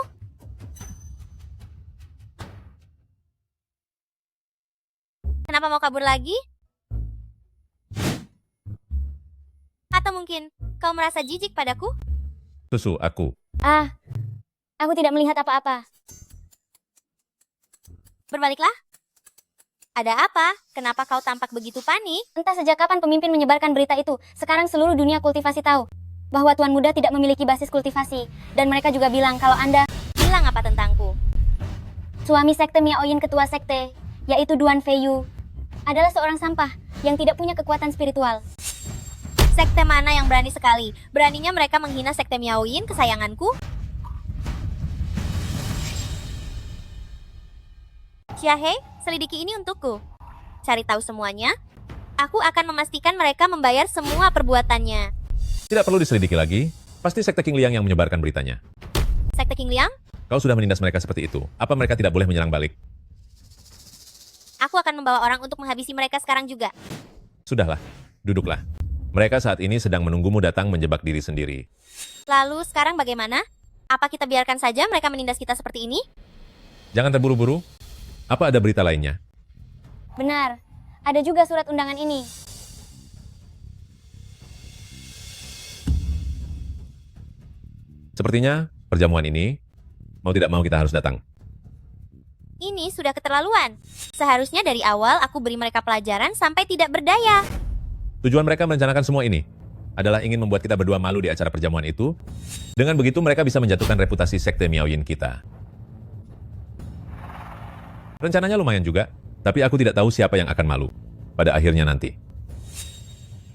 Kenapa mau kabur lagi? Atau mungkin kau merasa jijik padaku? Susu, aku. Aku tidak melihat apa-apa. Berbaliklah. Ada apa? Kenapa kau tampak begitu panik? Entah sejak kapan pemimpin menyebarkan berita itu. Sekarang seluruh dunia kultivasi tahu bahwa Tuan Muda tidak memiliki basis kultivasi. Dan mereka juga bilang kalau Anda bilang apa tentangku? Suami sekte Miaoyin ketua sekte, yaitu Duan Feiyu, adalah seorang sampah yang tidak punya kekuatan spiritual. Sekte mana yang berani sekali? Beraninya mereka menghina sekte Miaoyin kesayanganku? Xiahe, selidiki ini untukku. Cari tahu semuanya. Aku akan memastikan mereka membayar semua perbuatannya. Tidak perlu diselidiki lagi. Pasti sekte Qingliang yang menyebarkan beritanya. Sekte Qingliang? Kau sudah menindas mereka seperti itu. Apa mereka tidak boleh menyerang balik? Aku akan membawa orang untuk menghabisi mereka sekarang juga. Sudahlah, duduklah. Mereka saat ini sedang menunggumu datang menjebak diri sendiri. Lalu sekarang bagaimana? Apa kita biarkan saja mereka menindas kita seperti ini? Jangan terburu-buru. Apa ada berita lainnya? Benar, ada juga surat undangan ini. Sepertinya perjamuan ini, mau tidak mau kita harus datang. Ini sudah keterlaluan. Seharusnya dari awal aku beri mereka pelajaran sampai tidak berdaya. Tujuan mereka merencanakan semua ini adalah ingin membuat kita berdua malu di acara perjamuan itu. Dengan begitu mereka bisa menjatuhkan reputasi sekte Miaoyin kita. Rencananya lumayan juga, tapi aku tidak tahu siapa yang akan malu pada akhirnya nanti.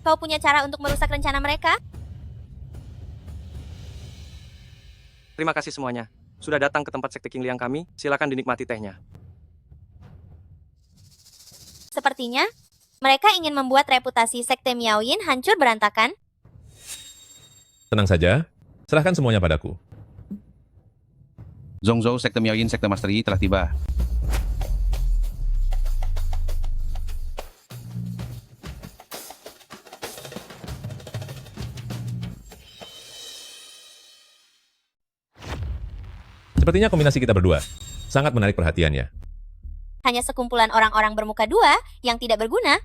Kau punya cara untuk merusak rencana mereka? Terima kasih semuanya. Sudah datang ke tempat sekte Qingliang kami, silakan dinikmati tehnya. Sepertinya, mereka ingin membuat reputasi sekte Miaoyin hancur berantakan. Tenang saja, serahkan semuanya padaku. Zhongzhou, sekte Miaoyin, sekte Master Yi telah tiba. Sepertinya kombinasi kita berdua sangat menarik perhatiannya. Hanya sekumpulan orang-orang bermuka dua yang tidak berguna.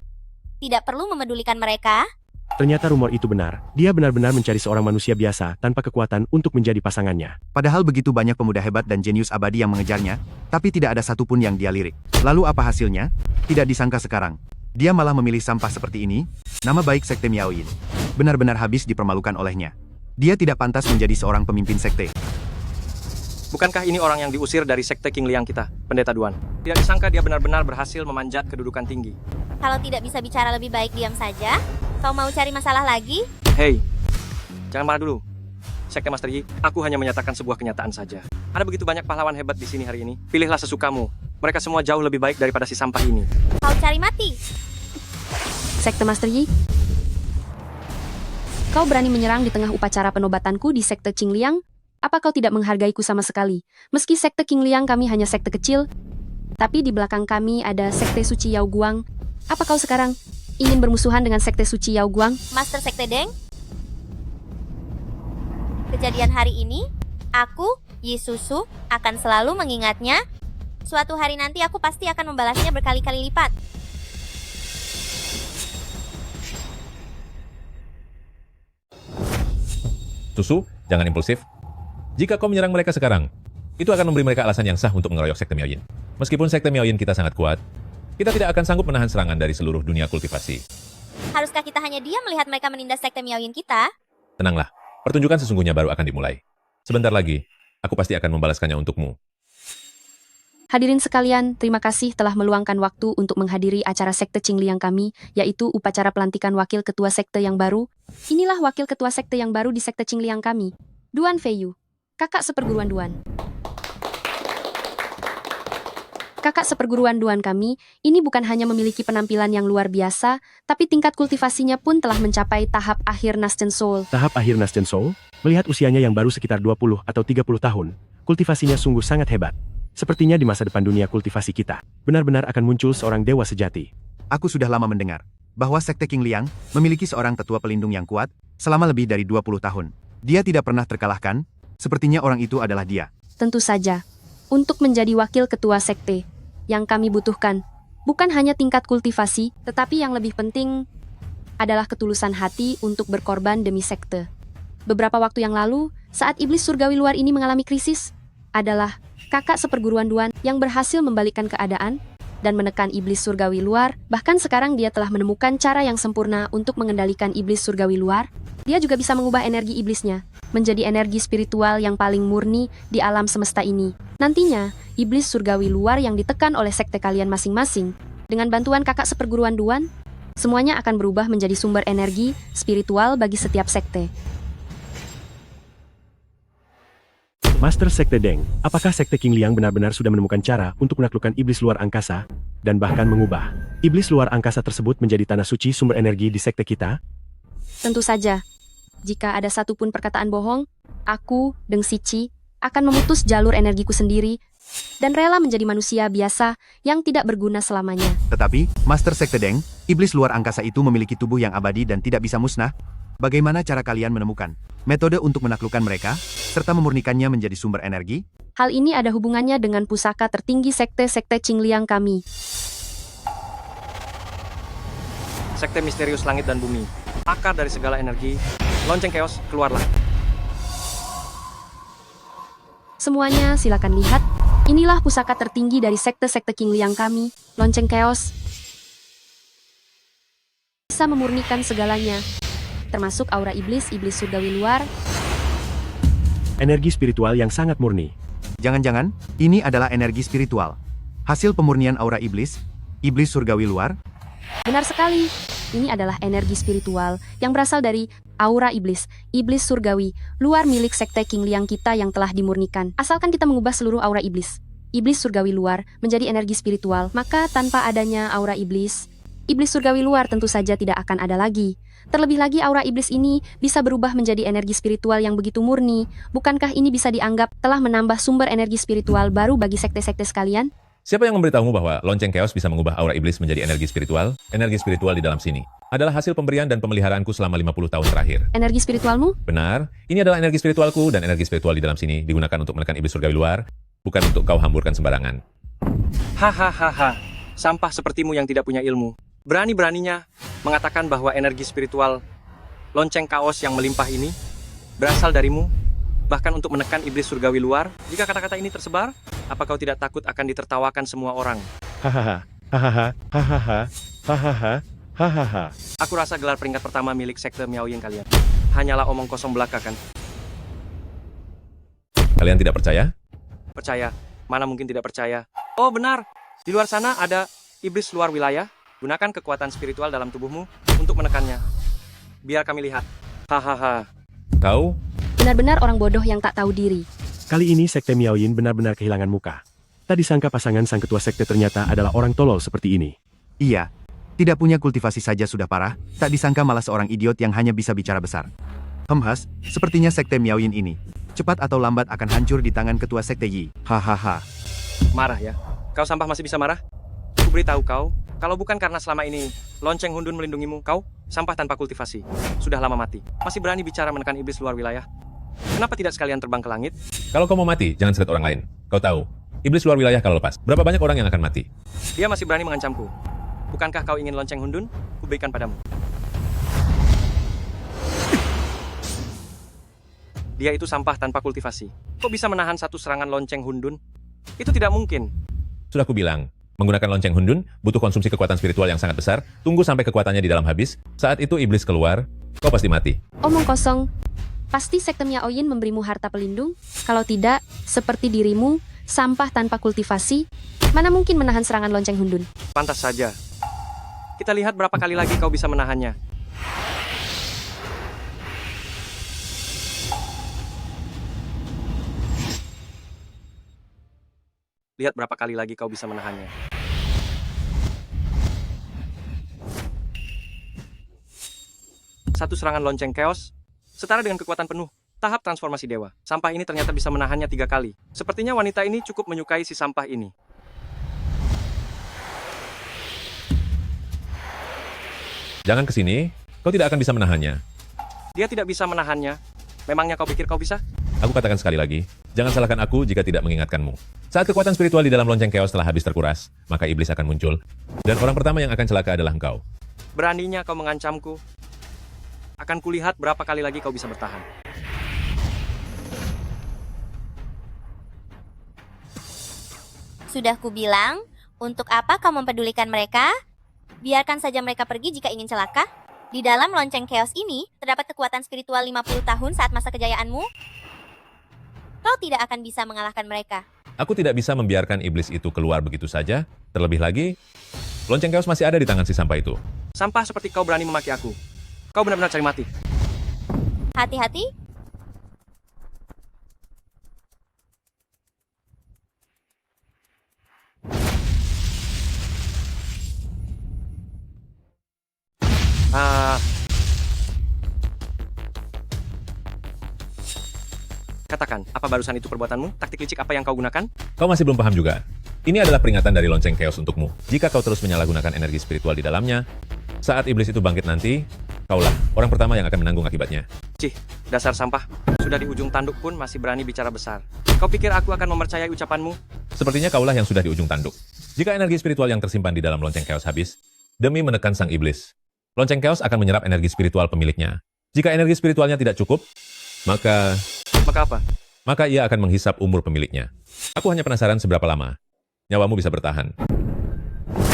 Tidak perlu memedulikan mereka. Ternyata rumor itu benar. Dia benar-benar mencari seorang manusia biasa tanpa kekuatan untuk menjadi pasangannya. Padahal begitu banyak pemuda hebat dan jenius abadi yang mengejarnya, tapi tidak ada satupun yang dia lirik. Lalu apa hasilnya? Tidak disangka sekarang. Dia malah memilih sampah seperti ini. Nama baik sekte Miaoyin benar-benar habis dipermalukan olehnya. Dia tidak pantas menjadi seorang pemimpin sekte. Bukankah ini orang yang diusir dari sekte King Liang kita, Pendeta Duan? Tidak disangka dia benar-benar berhasil memanjat kedudukan tinggi. Kalau tidak bisa bicara lebih baik, diam saja. Kau mau cari masalah lagi? Hei, jangan marah dulu. Sekte Master Yi, aku hanya menyatakan sebuah kenyataan saja. Ada begitu banyak pahlawan hebat di sini hari ini. Pilihlah sesukamu. Mereka semua jauh lebih baik daripada si sampah ini. Kau cari mati. Sekte Master Yi, kau berani menyerang di tengah upacara penobatanku di sekte Qing Liang? Apa kau tidak menghargaiku sama sekali? Meski sekte King Liang kami hanya sekte kecil, tapi di belakang kami ada sekte suci Yao Guang. Apa kau sekarang ingin bermusuhan dengan sekte suci Yao Guang? Master Sekte Deng? Kejadian hari ini, aku, Yi Susu, akan selalu mengingatnya. Suatu hari nanti aku pasti akan membalasnya berkali-kali lipat. Susu, jangan impulsif. Jika kau menyerang mereka sekarang, itu akan memberi mereka alasan yang sah untuk mengeroyok sekte Miao Yin. Meskipun sekte Miao Yin kita sangat kuat, kita tidak akan sanggup menahan serangan dari seluruh dunia kultivasi. Haruskah kita hanya diam melihat mereka menindas sekte Miao Yin kita? Tenanglah, pertunjukan sesungguhnya baru akan dimulai. Sebentar lagi, aku pasti akan membalaskannya untukmu. Hadirin sekalian, terima kasih telah meluangkan waktu untuk menghadiri acara sekte Qing Liang kami, yaitu upacara pelantikan wakil ketua sekte yang baru. Inilah wakil ketua sekte yang baru di sekte Qing Liang kami, Duan Feiyu, kakak seperguruan Duan. Kakak seperguruan Duan kami, ini bukan hanya memiliki penampilan yang luar biasa, tapi tingkat kultivasinya pun telah mencapai tahap akhir Nascent Soul. Tahap akhir Nascent Soul? Melihat usianya yang baru sekitar 20 atau 30 tahun, kultivasinya sungguh sangat hebat. Sepertinya di masa depan dunia kultivasi kita, benar-benar akan muncul seorang dewa sejati. Aku sudah lama mendengar bahwa sekte King Liang memiliki seorang tetua pelindung yang kuat selama lebih dari 20 tahun. Dia tidak pernah terkalahkan. Sepertinya orang itu adalah dia. Tentu saja, untuk menjadi wakil ketua sekte, yang kami butuhkan bukan hanya tingkat kultivasi, tetapi yang lebih penting adalah ketulusan hati untuk berkorban demi sekte. Beberapa waktu yang lalu, saat iblis surgawi luar ini mengalami krisis, adalah kakak seperguruan Duan yang berhasil membalikkan keadaan dan menekan iblis surgawi luar. Bahkan sekarang dia telah menemukan cara yang sempurna untuk mengendalikan iblis surgawi luar. Dia juga bisa mengubah energi iblisnya menjadi energi spiritual yang paling murni di alam semesta ini. Nantinya, iblis surgawi luar yang ditekan oleh sekte kalian masing-masing, dengan bantuan kakak seperguruan Duan, semuanya akan berubah menjadi sumber energi spiritual bagi setiap sekte. Master Sekte Deng, apakah Sekte King Liang benar-benar sudah menemukan cara untuk menaklukkan iblis luar angkasa, dan bahkan mengubah iblis luar angkasa tersebut menjadi tanah suci sumber energi di sekte kita? Tentu saja. Jika ada satupun perkataan bohong, aku, Deng Sici, akan memutus jalur energiku sendiri dan rela menjadi manusia biasa yang tidak berguna selamanya. Tetapi, Master Sekte Deng, iblis luar angkasa itu memiliki tubuh yang abadi dan tidak bisa musnah. Bagaimana cara kalian menemukan metode untuk menaklukkan mereka, serta memurnikannya menjadi sumber energi? Hal ini ada hubungannya dengan pusaka tertinggi sekte-sekte Qing Liang kami. Sekte misterius langit dan bumi, akar dari segala energi, lonceng keos, keluarlah. Semuanya silakan lihat. Inilah pusaka tertinggi dari sekte-sekte Qing Liang kami, lonceng keos. Bisa memurnikan segalanya, termasuk aura iblis surgawi luar. Energi spiritual yang sangat murni. Jangan-jangan, ini adalah energi spiritual. Hasil pemurnian aura iblis surgawi luar? Benar sekali. Ini adalah energi spiritual yang berasal dari aura iblis surgawi luar milik sekte King Liang kita yang telah dimurnikan. Asalkan kita mengubah seluruh aura iblis surgawi luar menjadi energi spiritual, maka tanpa adanya aura iblis surgawi luar tentu saja tidak akan ada lagi. Terlebih lagi aura iblis ini bisa berubah menjadi energi spiritual yang begitu murni. Bukankah ini bisa dianggap telah menambah sumber energi spiritual baru bagi sekte-sekte sekalian? Siapa yang memberitahumu bahwa lonceng keos bisa mengubah aura iblis menjadi energi spiritual? Energi spiritual di dalam sini adalah hasil pemberian dan pemeliharaanku selama 50 tahun terakhir. Energi spiritualmu? Benar, ini adalah energi spiritualku dan energi spiritual di dalam sini digunakan untuk menekan iblis surgawi luar, bukan untuk kau hamburkan sembarangan. Hahaha, sampah sepertimu yang tidak punya ilmu. Berani-beraninya mengatakan bahwa energi spiritual lonceng kaos yang melimpah ini berasal darimu, bahkan untuk menekan iblis surgawi luar. Jika kata-kata ini tersebar, apa kau tidak takut akan ditertawakan semua orang? Hahaha, hahaha, hahaha, hahaha, hahaha. Aku rasa gelar peringkat pertama milik sekte Miao Yin kalian hanyalah omong kosong belaka kan? Kalian tidak percaya? Percaya, mana mungkin tidak percaya. Oh benar, di luar sana ada iblis luar wilayah. Gunakan kekuatan spiritual dalam tubuhmu untuk menekannya. Biar kami lihat. Hahaha. Kau? Benar-benar orang bodoh yang tak tahu diri. Kali ini Sekte Miaoyin benar-benar kehilangan muka. Tak disangka pasangan sang ketua sekte ternyata adalah orang tolol seperti ini. Iya, tidak punya kultivasi saja sudah parah, tak disangka malah seorang idiot yang hanya bisa bicara besar. Hemhas, sepertinya Sekte Miaoyin ini, cepat atau lambat akan hancur di tangan ketua Sekte Yi. Hahaha. Marah ya? Kau sampah masih bisa marah? Ku beritahu kau, kalau bukan karena selama ini lonceng Hundun melindungimu, kau sampah tanpa kultivasi. Sudah lama mati. Masih berani bicara menekan iblis luar wilayah? Kenapa tidak sekalian terbang ke langit? Kalau kau mau mati, jangan seret orang lain. Kau tahu, iblis luar wilayah kalau lepas, berapa banyak orang yang akan mati? Dia masih berani mengancamku. Bukankah kau ingin lonceng Hundun? Ku berikan padamu. Dia itu sampah tanpa kultivasi. Kok bisa menahan satu serangan lonceng Hundun? Itu tidak mungkin. Sudah ku bilang, menggunakan lonceng Hundun butuh konsumsi kekuatan spiritual yang sangat besar. Tunggu sampai kekuatannya di dalam habis. Saat itu iblis keluar, kau pasti mati. Omong kosong. Pasti Sekte Miaoyin memberimu harta pelindung. Kalau tidak, seperti dirimu, sampah tanpa kultivasi, mana mungkin menahan serangan lonceng Hundun? Pantas saja. Kita lihat berapa kali lagi kau bisa menahannya. Lihat berapa kali lagi kau bisa menahannya. Satu serangan lonceng chaos setara dengan kekuatan penuh. Tahap transformasi dewa. Sampah ini ternyata bisa menahannya 3 kali. Sepertinya wanita ini cukup menyukai si sampah ini. Jangan kesini, kau tidak akan bisa menahannya. Dia tidak bisa menahannya. Memangnya kau pikir kau bisa? Aku katakan sekali lagi, jangan salahkan aku jika tidak mengingatkanmu. Saat kekuatan spiritual di dalam lonceng chaos telah habis terkuras, maka iblis akan muncul. Dan orang pertama yang akan celaka adalah engkau. Beraninya kau mengancamku. Akan kulihat berapa kali lagi kau bisa bertahan. Sudah kubilang, untuk apa kau mempedulikan mereka? Biarkan saja mereka pergi jika ingin celaka. Di dalam lonceng chaos ini, terdapat kekuatan spiritual 50 tahun saat masa kejayaanmu. Kau tidak akan bisa mengalahkan mereka. Aku tidak bisa membiarkan iblis itu keluar begitu saja. Terlebih lagi, lonceng chaos masih ada di tangan si sampah itu. Sampah seperti kau berani memaki aku. Kau benar-benar cari mati. Hati-hati. Katakan, apa barusan itu perbuatanmu? Taktik licik apa yang kau gunakan? Kau masih belum paham juga. Ini adalah peringatan dari lonceng chaos untukmu. Jika kau terus menyalahgunakan energi spiritual di dalamnya, saat iblis itu bangkit nanti, kaulah orang pertama yang akan menanggung akibatnya. Cih, dasar sampah. Sudah di ujung tanduk pun masih berani bicara besar. Kau pikir aku akan mempercayai ucapanmu? Sepertinya kaulah yang sudah di ujung tanduk. Jika energi spiritual yang tersimpan di dalam lonceng chaos habis, demi menekan sang iblis, lonceng chaos akan menyerap energi spiritual pemiliknya. Jika energi spiritualnya tidak cukup, maka apa? Maka ia akan menghisap umur pemiliknya. Aku hanya penasaran seberapa lama nyawamu bisa bertahan.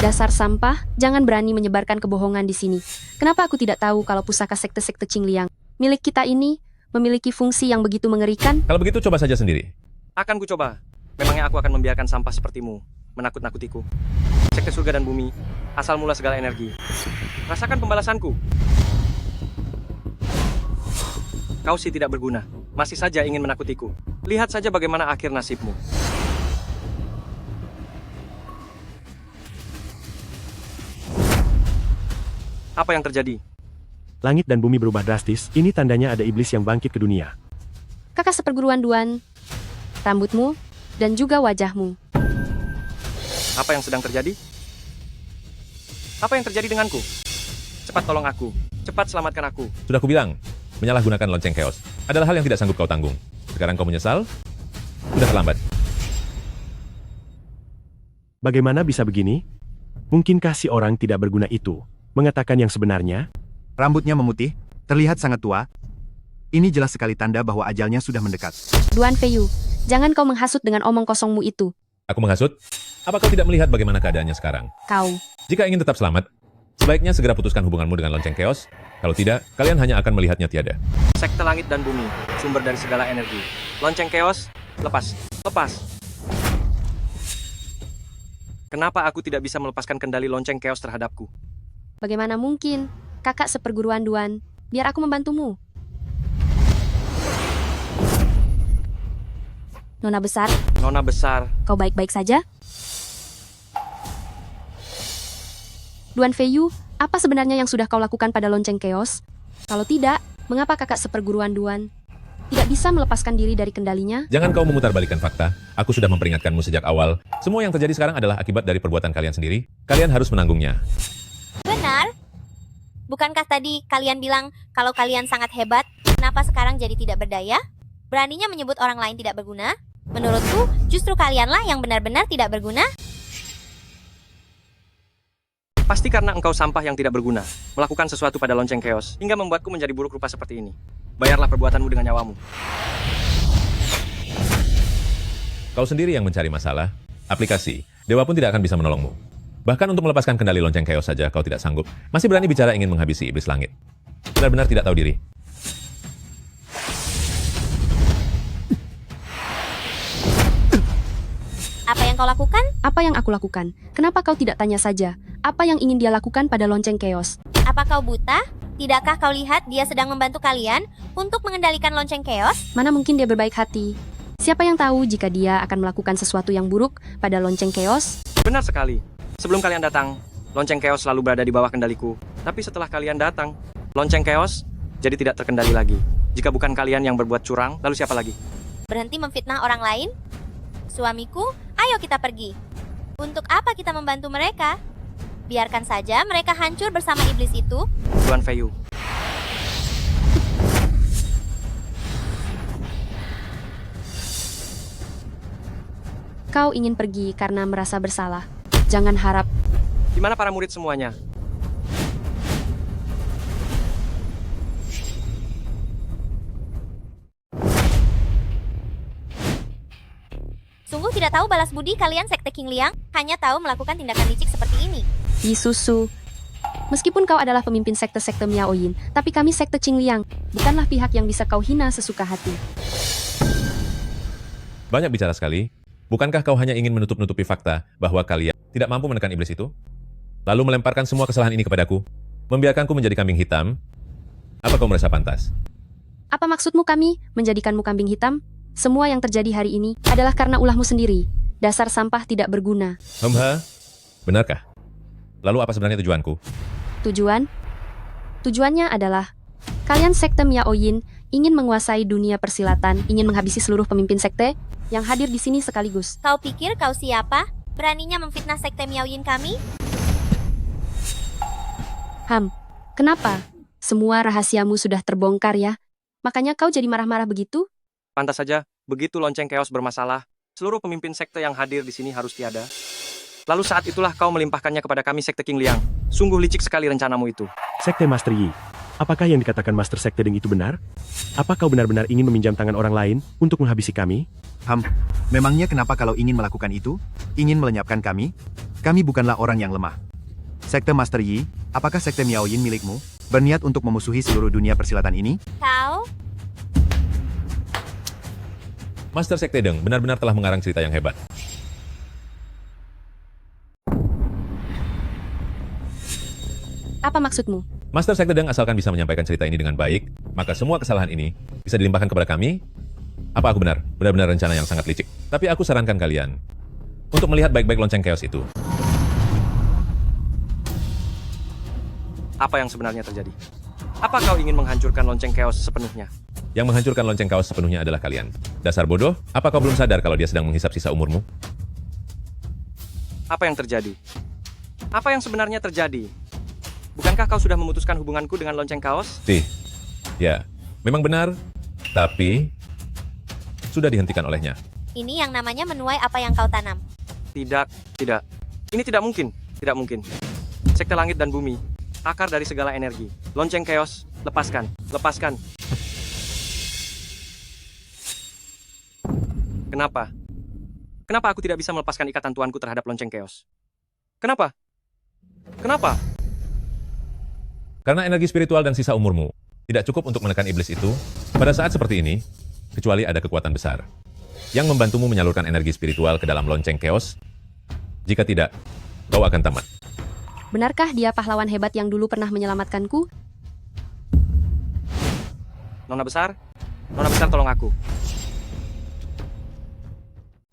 Dasar sampah, jangan berani menyebarkan kebohongan di sini. Kenapa aku tidak tahu kalau pusaka sekte-sekte Qingliang milik kita ini memiliki fungsi yang begitu mengerikan? Kalau begitu coba saja sendiri. Akan ku coba. Memangnya aku akan membiarkan sampah sepertimu menakut-nakutiku. Sekte surga dan bumi, asal mula segala energi. Rasakan pembalasanku. Kau sih tidak berguna. Masih saja ingin menakutiku. Lihat saja bagaimana akhir nasibmu. Apa yang terjadi? Langit dan bumi berubah drastis, ini tandanya ada iblis yang bangkit ke dunia. Kakak seperguruan Duan, rambutmu, dan juga wajahmu. Apa yang sedang terjadi? Apa yang terjadi denganku? Cepat tolong aku. Cepat selamatkan aku. Sudah kubilang, menyalahgunakan lonceng chaos adalah hal yang tidak sanggup kau tanggung. Sekarang kau menyesal? Sudah terlambat. Bagaimana bisa begini? Mungkinkah si orang tidak berguna itu mengatakan yang sebenarnya? Rambutnya memutih, terlihat sangat tua. Ini jelas sekali tanda bahwa ajalnya sudah mendekat. Duan Feiyu, jangan kau menghasut dengan omong kosongmu itu. Aku menghasut? Apa kau tidak melihat bagaimana keadaannya sekarang? Kau. Jika ingin tetap selamat, sebaiknya segera putuskan hubunganmu dengan lonceng chaos. Kalau tidak, kalian hanya akan melihatnya tiada. Sekte langit dan bumi, sumber dari segala energi. Lonceng chaos, lepas. Lepas. Kenapa aku tidak bisa melepaskan kendali lonceng chaos terhadapku? Bagaimana mungkin? Kakak seperguruan Duan, biar aku membantumu. Nona besar, Nona besar, kau baik-baik saja? Duan Feiyu, apa sebenarnya yang sudah kau lakukan pada lonceng chaos? Kalau tidak, mengapa kakak seperguruan Duan tidak bisa melepaskan diri dari kendalinya? Jangan kau memutarbalikkan fakta. Aku sudah memperingatkanmu sejak awal. Semua yang terjadi sekarang adalah akibat dari perbuatan kalian sendiri. Kalian harus menanggungnya. Benar. Bukankah tadi kalian bilang kalau kalian sangat hebat? Kenapa sekarang jadi tidak berdaya? Beraninya menyebut orang lain tidak berguna? Menurutku, justru kalianlah yang benar-benar tidak berguna. pasti karena engkau sampah yang tidak berguna, melakukan sesuatu pada lonceng chaos, hingga membuatku menjadi buruk rupa seperti ini. Bayarlah perbuatanmu dengan nyawamu. Kau sendiri yang mencari masalah. Aplikasi, Dewa pun tidak akan bisa menolongmu. Bahkan untuk melepaskan kendali lonceng chaos saja kau tidak sanggup. Masih berani bicara ingin menghabisi iblis langit. Benar-benar tidak tahu diri. Apa yang kau lakukan? Apa yang aku lakukan? Kenapa kau tidak tanya saja? Apa yang ingin dia lakukan pada lonceng chaos? Apa kau buta? Tidakkah kau lihat dia sedang membantu kalian untuk mengendalikan lonceng chaos? Mana mungkin dia berbaik hati? Siapa yang tahu jika dia akan melakukan sesuatu yang buruk pada lonceng chaos? Benar sekali. Sebelum kalian datang, lonceng chaos selalu berada di bawah kendaliku. Tapi setelah kalian datang, lonceng chaos jadi tidak terkendali lagi. Jika bukan kalian yang berbuat curang, lalu siapa lagi? Berhenti memfitnah orang lain? Suamiku, ayo kita pergi. Untuk apa kita membantu mereka? Biarkan saja mereka hancur bersama iblis itu. Tuan Feiyu. Kau ingin pergi karena merasa bersalah. Jangan harap. Di mana para murid semuanya? Sungguh tidak tahu balas budi kalian Sekte King Liang, hanya tahu melakukan tindakan licik seperti ini. Yisusu. Meskipun kau adalah pemimpin sekte-sekte Miaoyin, tapi kami sekte Qingliang, bukanlah pihak yang bisa kau hina sesuka hati. Banyak bicara sekali. Bukankah kau hanya ingin menutup-nutupi fakta bahwa kalian tidak mampu menekan iblis itu? Lalu melemparkan semua kesalahan ini kepadaku? Membiarkanku menjadi kambing hitam? Apa kau merasa pantas? Apa maksudmu kami menjadikanmu kambing hitam? Semua yang terjadi hari ini adalah karena ulahmu sendiri. Dasar sampah tidak berguna. Benarkah? Lalu apa sebenarnya tujuanku? Tujuannya adalah kalian sekte Miaoyin ingin menguasai dunia persilatan, ingin menghabisi seluruh pemimpin sekte yang hadir di sini sekaligus. Kau pikir kau siapa? Beraninya memfitnah sekte Miaoyin kami? Kenapa? Semua rahasiamu sudah terbongkar ya? Makanya kau jadi marah-marah begitu? Pantas saja, begitu lonceng chaos bermasalah, seluruh pemimpin sekte yang hadir di sini harus tiada. Lalu saat itulah kau melimpahkannya kepada kami Sekte King Liang. Sungguh licik sekali rencanamu itu. Sekte Master Yi, apakah yang dikatakan Master Sekte Deng itu benar? Apa kau benar-benar ingin meminjam tangan orang lain untuk menghabisi kami? Memangnya kenapa kalau ingin melakukan itu? Ingin melenyapkan kami? Kami bukanlah orang yang lemah. Sekte Master Yi, apakah Sekte Miaoyin milikmu? Berniat untuk memusuhi seluruh dunia persilatan ini? Kau? Master Sekte Deng benar-benar telah mengarang cerita yang hebat. Apa maksudmu? Master Sekte Deng asalkan bisa menyampaikan cerita ini dengan baik, maka semua kesalahan ini bisa dilimpahkan kepada kami. Apa aku benar? Benar-benar rencana yang sangat licik. Tapi aku sarankan kalian untuk melihat baik-baik lonceng chaos itu. Apa yang sebenarnya terjadi? Apa kau ingin menghancurkan lonceng chaos sepenuhnya? Yang menghancurkan lonceng chaos sepenuhnya adalah kalian. Dasar bodoh, apa kau belum sadar kalau dia sedang menghisap sisa umurmu? Apa yang terjadi? Apa yang sebenarnya terjadi? Bukankah kau sudah memutuskan hubunganku dengan lonceng chaos? Ya, memang benar, tapi sudah dihentikan olehnya. Ini yang namanya menuai apa yang kau tanam. Tidak. Ini tidak mungkin. Tidak mungkin. Sekte langit dan bumi, akar dari segala energi. Lonceng chaos, lepaskan. Kenapa? Kenapa aku tidak bisa melepaskan ikatan tuanku terhadap lonceng chaos? Kenapa? Karena energi spiritual dan sisa umurmu tidak cukup untuk menekan iblis itu pada saat seperti ini, kecuali ada kekuatan besar yang membantumu menyalurkan energi spiritual ke dalam lonceng chaos Jika tidak, kau akan tamat. Benarkah dia pahlawan hebat yang dulu pernah menyelamatkanku? Nona besar tolong aku.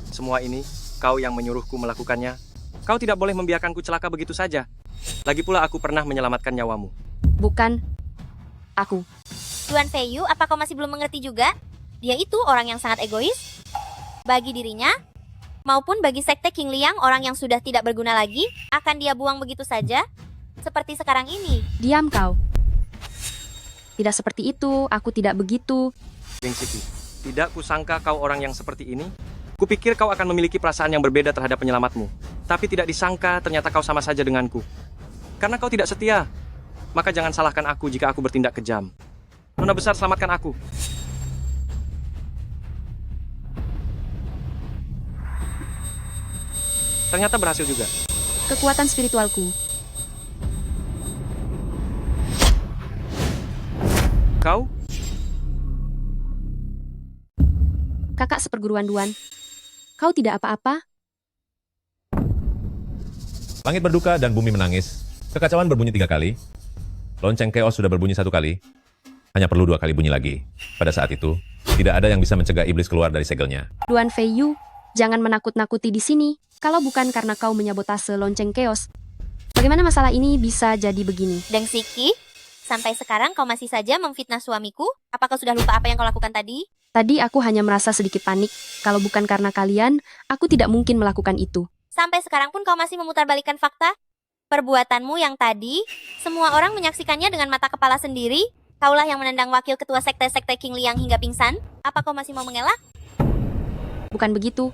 Semua ini, kau yang menyuruhku melakukannya. Kau tidak boleh membiarkanku celaka begitu saja. Lagi pula aku pernah menyelamatkan nyawamu. Bukan. Aku. Tuan Feiyu, apa kau masih belum mengerti juga? Dia itu orang yang sangat egois. Bagi dirinya, maupun bagi sekte King Liang, orang yang sudah tidak berguna lagi, akan dia buang begitu saja, seperti sekarang ini. Diam kau. Tidak seperti itu, aku tidak begitu. Deng Siki, tidak kusangka kau orang yang seperti ini. Kupikir kau akan memiliki perasaan yang berbeda terhadap penyelamatmu. Tapi tidak disangka ternyata kau sama saja denganku. Karena kau tidak setia, maka jangan salahkan aku jika aku bertindak kejam. Nona besar, selamatkan aku. Ternyata berhasil juga. Kekuatan spiritualku. Kau? Kakak seperguruan Duan. Kau tidak apa-apa? Langit berduka dan bumi menangis. Kekacauan berbunyi 3 kali. Lonceng keos sudah berbunyi 1 kali. Hanya perlu 2 kali bunyi lagi. Pada saat itu, tidak ada yang bisa mencegah iblis keluar dari segelnya. Duan Feiyu, jangan menakut-nakuti di sini. Kalau bukan karena kau menyabotase lonceng keos, bagaimana masalah ini bisa jadi begini? Deng Siki, sampai sekarang kau masih saja memfitnah suamiku? Apa kau sudah lupa apa yang kau lakukan tadi? Tadi aku hanya merasa sedikit panik. Kalau bukan karena kalian, aku tidak mungkin melakukan itu. Sampai sekarang pun kau masih memutarbalikkan fakta? Perbuatanmu yang tadi, semua orang menyaksikannya dengan mata kepala sendiri. Kaulah yang menendang wakil ketua sekte-sekte King Liang hingga pingsan. Apa kau masih mau mengelak? Bukan begitu.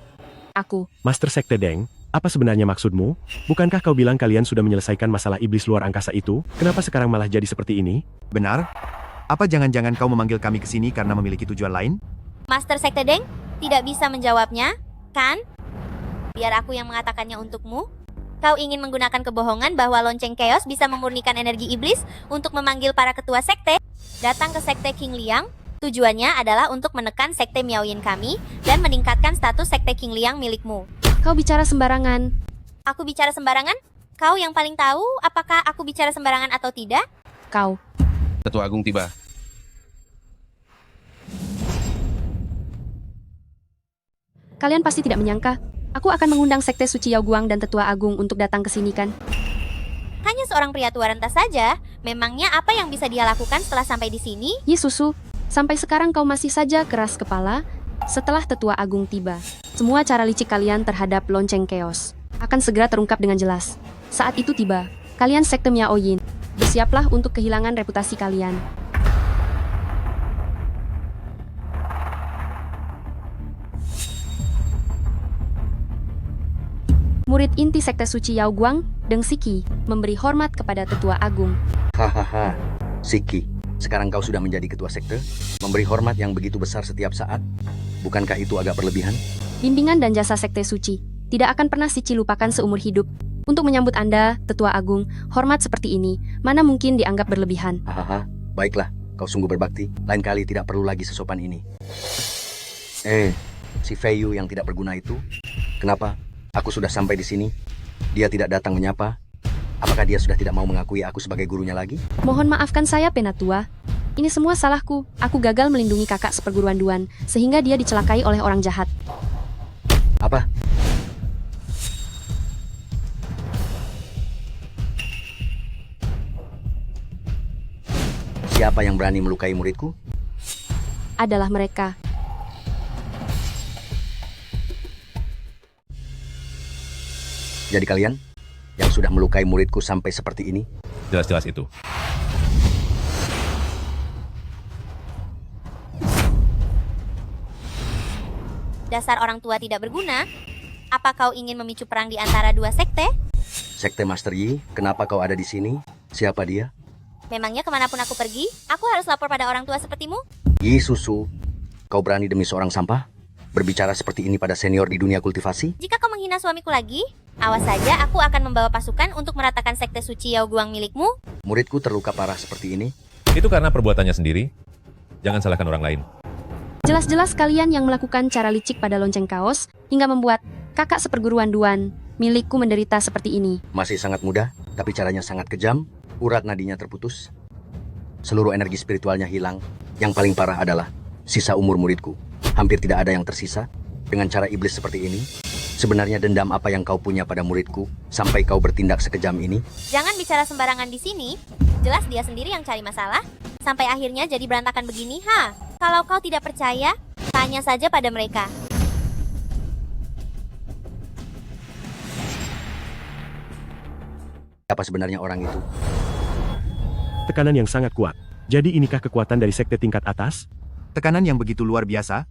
Aku. Master Sekte Deng, apa sebenarnya maksudmu? Bukankah kau bilang kalian sudah menyelesaikan masalah iblis luar angkasa itu? Kenapa sekarang malah jadi seperti ini? Benar? Apa jangan-jangan kau memanggil kami ke sini karena memiliki tujuan lain? Master Sekte Deng tidak bisa menjawabnya, kan? Biar aku yang mengatakannya untukmu. Kau ingin menggunakan kebohongan bahwa lonceng keos bisa memurnikan energi iblis untuk memanggil para ketua sekte datang ke sekte King Liang. Tujuannya adalah untuk menekan sekte Miaoyin kami dan meningkatkan status sekte King Liang milikmu. Kau bicara sembarangan. Aku bicara sembarangan? Kau yang paling tahu apakah aku bicara sembarangan atau tidak? Kau. Tetua Agung tiba. Kalian pasti tidak menyangka, aku akan mengundang sekte Suci Yao Guang dan Tetua Agung untuk datang ke sini kan? Hanya seorang pria tua renta saja. Memangnya apa yang bisa dia lakukan setelah sampai di sini? Yi Susu, sampai sekarang kau masih saja keras kepala. Setelah Tetua Agung tiba, semua cara licik kalian terhadap lonceng keos akan segera terungkap dengan jelas. Saat itu tiba, kalian sekte Miaoyin, bersiaplah untuk kehilangan reputasi kalian. Murid inti sekte Suci Yao Guang, Deng Siki, memberi hormat kepada Tetua Agung. Hahaha, Siki, sekarang kau sudah menjadi ketua sekte, memberi hormat yang begitu besar setiap saat. Bukankah itu agak berlebihan? Bimbingan dan jasa sekte suci tidak akan pernah Sici lupakan seumur hidup. Untuk menyambut Anda, Tetua Agung, hormat seperti ini, mana mungkin dianggap berlebihan. Hahaha, baiklah, kau sungguh berbakti. Lain kali tidak perlu lagi sesopan ini. Si Feiyu yang tidak berguna itu, kenapa? Aku sudah sampai di sini. Dia tidak datang menyapa. Apakah dia sudah tidak mau mengakui aku sebagai gurunya lagi? Mohon maafkan saya, Penatua. Ini semua salahku. Aku gagal melindungi kakak seperguruan Duan, sehingga dia dicelakai oleh orang jahat. Apa? Siapa yang berani melukai muridku? Adalah mereka. Jadi kalian yang sudah melukai muridku sampai seperti ini? Jelas-jelas itu. Dasar orang tua tidak berguna. Apa kau ingin memicu perang di antara dua sekte? Sekte Master Yi, kenapa kau ada di sini? Siapa dia? Memangnya kemanapun aku pergi, aku harus lapor pada orang tua sepertimu? Yi Susu, kau berani demi seorang sampah? Berbicara seperti ini pada senior di dunia kultivasi? Jika kau menghina suamiku lagi, awas saja aku akan membawa pasukan untuk meratakan sekte suci Yao Guang milikmu. Muridku terluka parah seperti ini? Itu karena perbuatannya sendiri. Jangan salahkan orang lain. Jelas-jelas kalian yang melakukan cara licik pada lonceng kaos, hingga membuat kakak seperguruan Duan milikku menderita seperti ini. Masih sangat muda, tapi caranya sangat kejam. Urat nadinya terputus. Seluruh energi spiritualnya hilang. Yang paling parah adalah sisa umur muridku. Hampir tidak ada yang tersisa. Dengan cara iblis seperti ini, sebenarnya dendam apa yang kau punya pada muridku sampai kau bertindak sekejam ini? Jangan bicara sembarangan di sini. Jelas dia sendiri yang cari masalah. Sampai akhirnya jadi berantakan begini, Kalau kau tidak percaya, tanya saja pada mereka. Apa sebenarnya orang itu? Tekanan yang sangat kuat. Jadi inikah kekuatan dari sekte tingkat atas? Tekanan yang begitu luar biasa?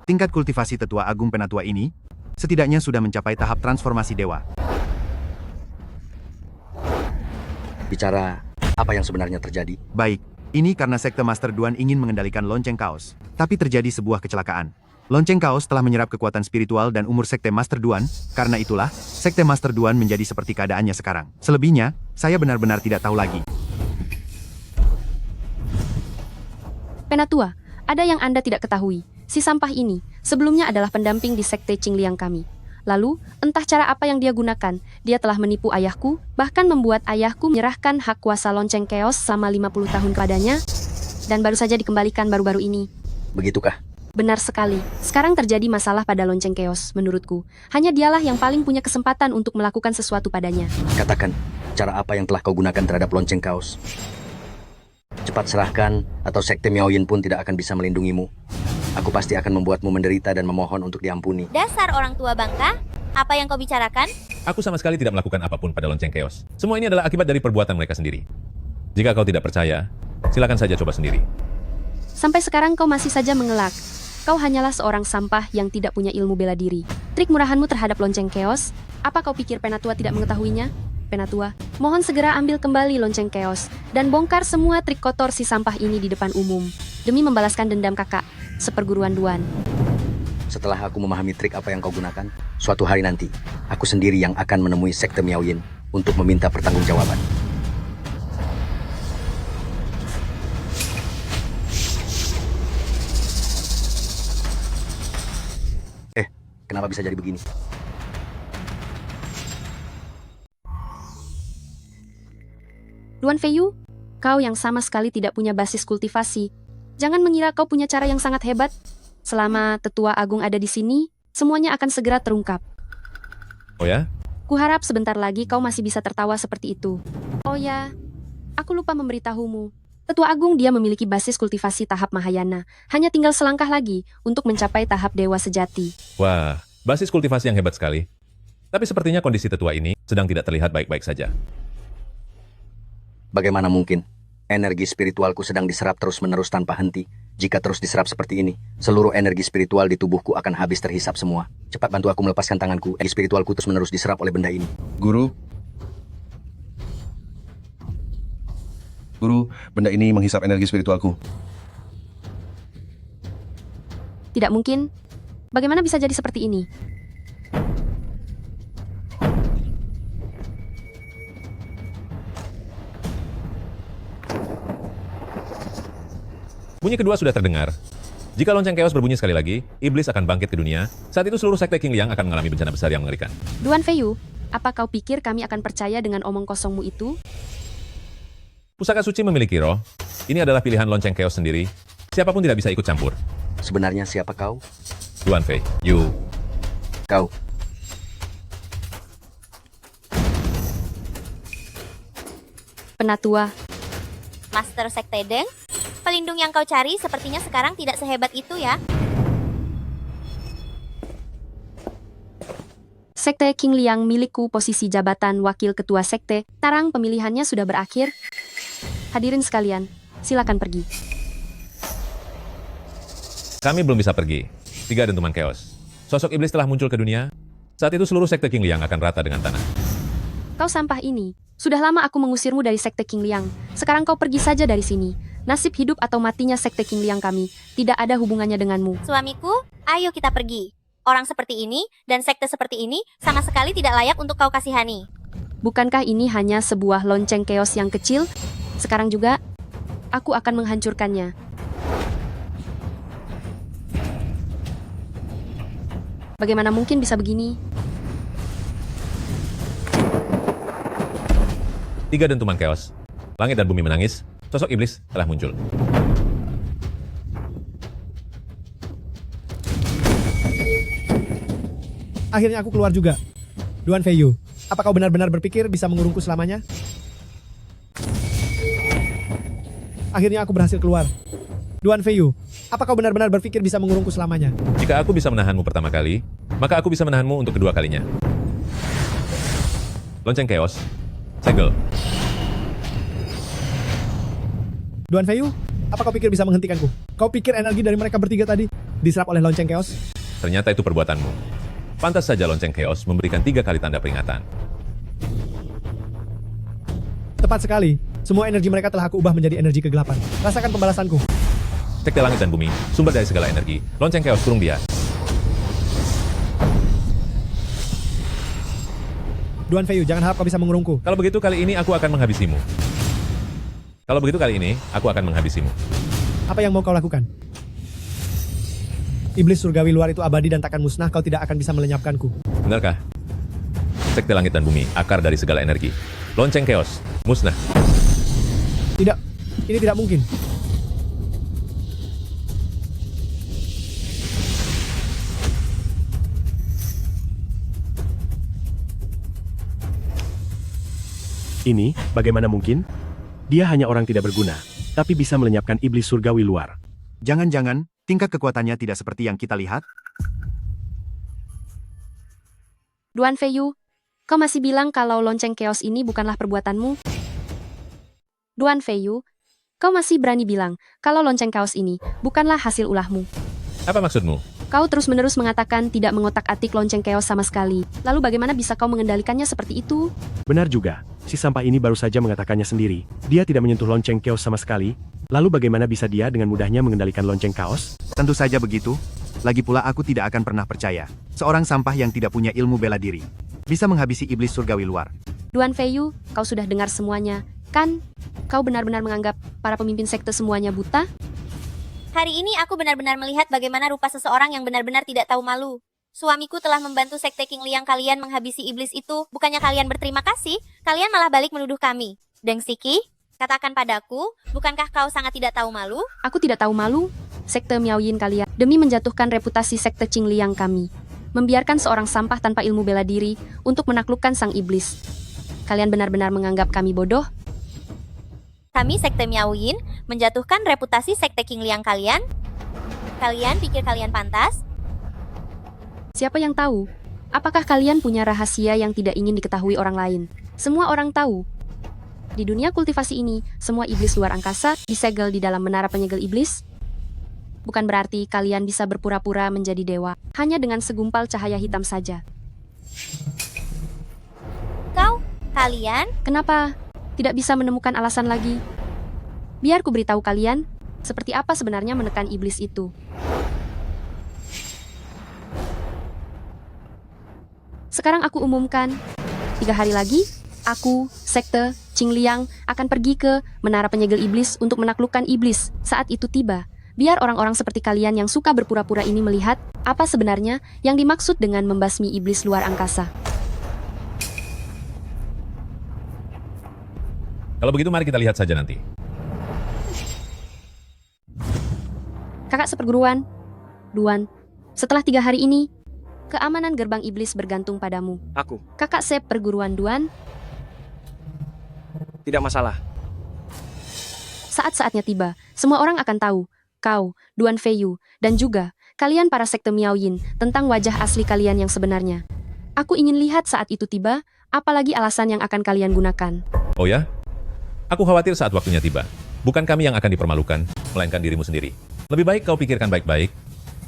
Tingkat kultivasi Tetua Agung Penatua ini setidaknya sudah mencapai tahap transformasi dewa. Bicara apa yang sebenarnya terjadi? Baik, ini karena Sekte Master Duan ingin mengendalikan lonceng kaos. Tapi terjadi sebuah kecelakaan. Lonceng kaos telah menyerap kekuatan spiritual dan umur Sekte Master Duan. Karena itulah, Sekte Master Duan menjadi seperti keadaannya sekarang. Selebihnya, saya benar-benar tidak tahu lagi. Penatua, ada yang Anda tidak ketahui. Si sampah ini sebelumnya adalah pendamping di Sekte Qingliang kami. Lalu, entah cara apa yang dia gunakan, dia telah menipu ayahku, bahkan membuat ayahku menyerahkan hak kuasa lonceng keos selama 50 tahun kepadanya, dan baru saja dikembalikan baru-baru ini. Begitukah? Benar sekali. Sekarang terjadi masalah pada lonceng keos, menurutku. Hanya dialah yang paling punya kesempatan untuk melakukan sesuatu padanya. Katakan, cara apa yang telah kau gunakan terhadap lonceng kaos? Cepat serahkan, atau Sekte Miaoyin pun tidak akan bisa melindungimu. Aku pasti akan membuatmu menderita dan memohon untuk diampuni. Dasar orang tua bangka, apa yang kau bicarakan? Aku sama sekali tidak melakukan apapun pada lonceng keos. Semua ini adalah akibat dari perbuatan mereka sendiri. Jika kau tidak percaya, silakan saja coba sendiri. Sampai sekarang kau masih saja mengelak. Kau hanyalah seorang sampah yang tidak punya ilmu bela diri. Trik murahanmu terhadap lonceng keos, apa kau pikir Penatua tidak mengetahuinya? Penatua, mohon segera ambil kembali lonceng keos dan bongkar semua trik kotor si sampah ini di depan umum. Demi membalaskan dendam kakak, seperguruan Duan. Setelah aku memahami trik apa yang kau gunakan, suatu hari nanti, aku sendiri yang akan menemui Sekte Miaoyin untuk meminta pertanggungjawaban. Kenapa bisa jadi begini? Duan Feiyu, kau yang sama sekali tidak punya basis kultivasi. Jangan mengira kau punya cara yang sangat hebat. Selama Tetua Agung ada di sini, semuanya akan segera terungkap. Oh ya? Kuharap sebentar lagi kau masih bisa tertawa seperti itu. Oh ya, aku lupa memberitahumu. Tetua Agung dia memiliki basis kultivasi tahap Mahayana. Hanya tinggal selangkah lagi untuk mencapai tahap Dewa Sejati. Wah, basis kultivasi yang hebat sekali. Tapi sepertinya kondisi tetua ini sedang tidak terlihat baik-baik saja. Bagaimana mungkin? Energi spiritualku sedang diserap terus-menerus tanpa henti. Jika terus diserap seperti ini, seluruh energi spiritual di tubuhku akan habis terhisap semua. Cepat bantu aku melepaskan tanganku. Energi spiritualku terus-menerus diserap oleh benda ini. Guru, benda ini menghisap energi spiritualku. Tidak mungkin. Bagaimana bisa jadi seperti ini? Bunyi kedua sudah terdengar. Jika lonceng keos berbunyi sekali lagi, iblis akan bangkit ke dunia. Saat itu seluruh sekte Qingliang akan mengalami bencana besar yang mengerikan. Duan Feiyu, apa kau pikir kami akan percaya dengan omong kosongmu itu? Pusaka suci memiliki roh. Ini adalah pilihan lonceng keos sendiri. Siapapun tidak bisa ikut campur. Sebenarnya siapa kau? Duan Fei, you. Kau. Penatua. Master Sekte Deng, pelindung yang kau cari sepertinya sekarang tidak sehebat itu ya. Sekte Qingliang milikku posisi jabatan wakil ketua sekte. Tarang pemilihannya sudah berakhir. Hadirin sekalian, silakan pergi. Kami belum bisa pergi. 3 dentuman keos. Sosok iblis telah muncul ke dunia. Saat itu seluruh sekte Qingliang akan rata dengan tanah. Kau sampah ini. Sudah lama aku mengusirmu dari sekte Qingliang. Sekarang kau pergi saja dari sini. Nasib hidup atau matinya sekte Qingliang kami tidak ada hubungannya denganmu. Suamiku, ayo kita pergi. Orang seperti ini dan sekte seperti ini sama sekali tidak layak untuk kau kasihani. Bukankah ini hanya sebuah lonceng keos yang kecil? Sekarang juga, aku akan menghancurkannya. Bagaimana mungkin bisa begini? 3 dentuman chaos. Langit dan bumi menangis, sosok iblis telah muncul. Akhirnya aku keluar juga. Duan Feiyu, apa kau benar-benar berpikir bisa mengurungku selamanya? Akhirnya aku berhasil keluar. Duan Feiyu, apa kau benar-benar berpikir bisa mengurungku selamanya? Jika aku bisa menahanmu pertama kali, maka aku bisa menahanmu untuk kedua kalinya. Lonceng chaos, segel. Duan Feiyu, apa kau pikir bisa menghentikanku? Kau pikir energi dari mereka bertiga tadi diserap oleh lonceng chaos? Ternyata itu perbuatanmu. Pantas saja lonceng chaos memberikan 3 kali tanda peringatan. Tepat sekali. Semua energi mereka telah aku ubah menjadi energi kegelapan. Rasakan pembalasanku. Sekte langit dan bumi, sumber dari segala energi. Lonceng chaos kurung dia. Duan Feiyu, jangan harap kau bisa mengurungku. Kalau begitu kali ini aku akan menghabisimu. Apa yang mau kau lakukan? Iblis surgawi luar itu abadi dan takkan musnah, kau tidak akan bisa melenyapkanku. Benarkah? Sekte langit dan bumi, akar dari segala energi. Lonceng chaos, musnah. Tidak, ini tidak mungkin. Ini, bagaimana mungkin? Dia hanya orang tidak berguna, tapi bisa melenyapkan iblis surgawi luar. Jangan-jangan, tingkat kekuatannya tidak seperti yang kita lihat? Duan Feiyu, kau masih bilang kalau lonceng chaos ini bukanlah perbuatanmu? Duan Feiyu, kau masih berani bilang kalau lonceng chaos ini bukanlah hasil ulahmu? Apa maksudmu? Kau terus-menerus mengatakan tidak mengotak-atik lonceng chaos sama sekali. Lalu bagaimana bisa kau mengendalikannya seperti itu? Benar juga, si sampah ini baru saja mengatakannya sendiri. Dia tidak menyentuh lonceng chaos sama sekali. Lalu bagaimana bisa dia dengan mudahnya mengendalikan lonceng chaos? Tentu saja begitu. Lagi pula aku tidak akan pernah percaya. Seorang sampah yang tidak punya ilmu bela diri bisa menghabisi iblis surgawi luar. Duan Feiyu, kau sudah dengar semuanya, kan? Kau benar-benar menganggap para pemimpin sekte semuanya buta? Hari ini aku benar-benar melihat bagaimana rupa seseorang yang benar-benar tidak tahu malu. Suamiku telah membantu sekte King Liang kalian menghabisi iblis itu. Bukannya kalian berterima kasih, kalian malah balik menuduh kami. Deng Siki, katakan padaku, bukankah kau sangat tidak tahu malu? Aku tidak tahu malu. Sekte Miao Yin kalian demi menjatuhkan reputasi sekte Qing Liang kami. Membiarkan seorang sampah tanpa ilmu bela diri untuk menaklukkan sang iblis. Kalian benar-benar menganggap kami bodoh? Kami sekte Miao Yin menjatuhkan reputasi sekte King Liang kalian? Kalian pikir kalian pantas? Siapa yang tahu? Apakah kalian punya rahasia yang tidak ingin diketahui orang lain? Semua orang tahu. Di dunia kultivasi ini, semua iblis luar angkasa disegel di dalam menara penyegel iblis. Bukan berarti kalian bisa berpura-pura menjadi dewa, hanya dengan segumpal cahaya hitam saja. Kalian? Kenapa? Tidak bisa menemukan alasan lagi. Biar ku beritahu kalian, seperti apa sebenarnya menekan iblis itu. Sekarang aku umumkan, 3 hari lagi, aku, sekte Qing Liang, akan pergi ke menara penyegel iblis untuk menaklukkan iblis. Saat itu tiba, biar orang-orang seperti kalian yang suka berpura-pura ini melihat apa sebenarnya yang dimaksud dengan membasmi iblis luar angkasa. Kalau begitu mari kita lihat saja nanti. Kakak seperguruan, Duan, setelah 3 hari ini, keamanan gerbang iblis bergantung padamu. Aku. Kakak seperguruan Duan, Tidak masalah. saat-saatnya tiba, semua orang akan tahu, kau, Duan Feiyu, dan juga kalian para sekte Miao Yin tentang wajah asli kalian yang sebenarnya. Aku ingin lihat saat itu tiba, apalagi alasan yang akan kalian gunakan. Oh ya? Aku khawatir saat waktunya tiba. Bukan kami yang akan dipermalukan, melainkan dirimu sendiri. Lebih baik kau pikirkan baik-baik.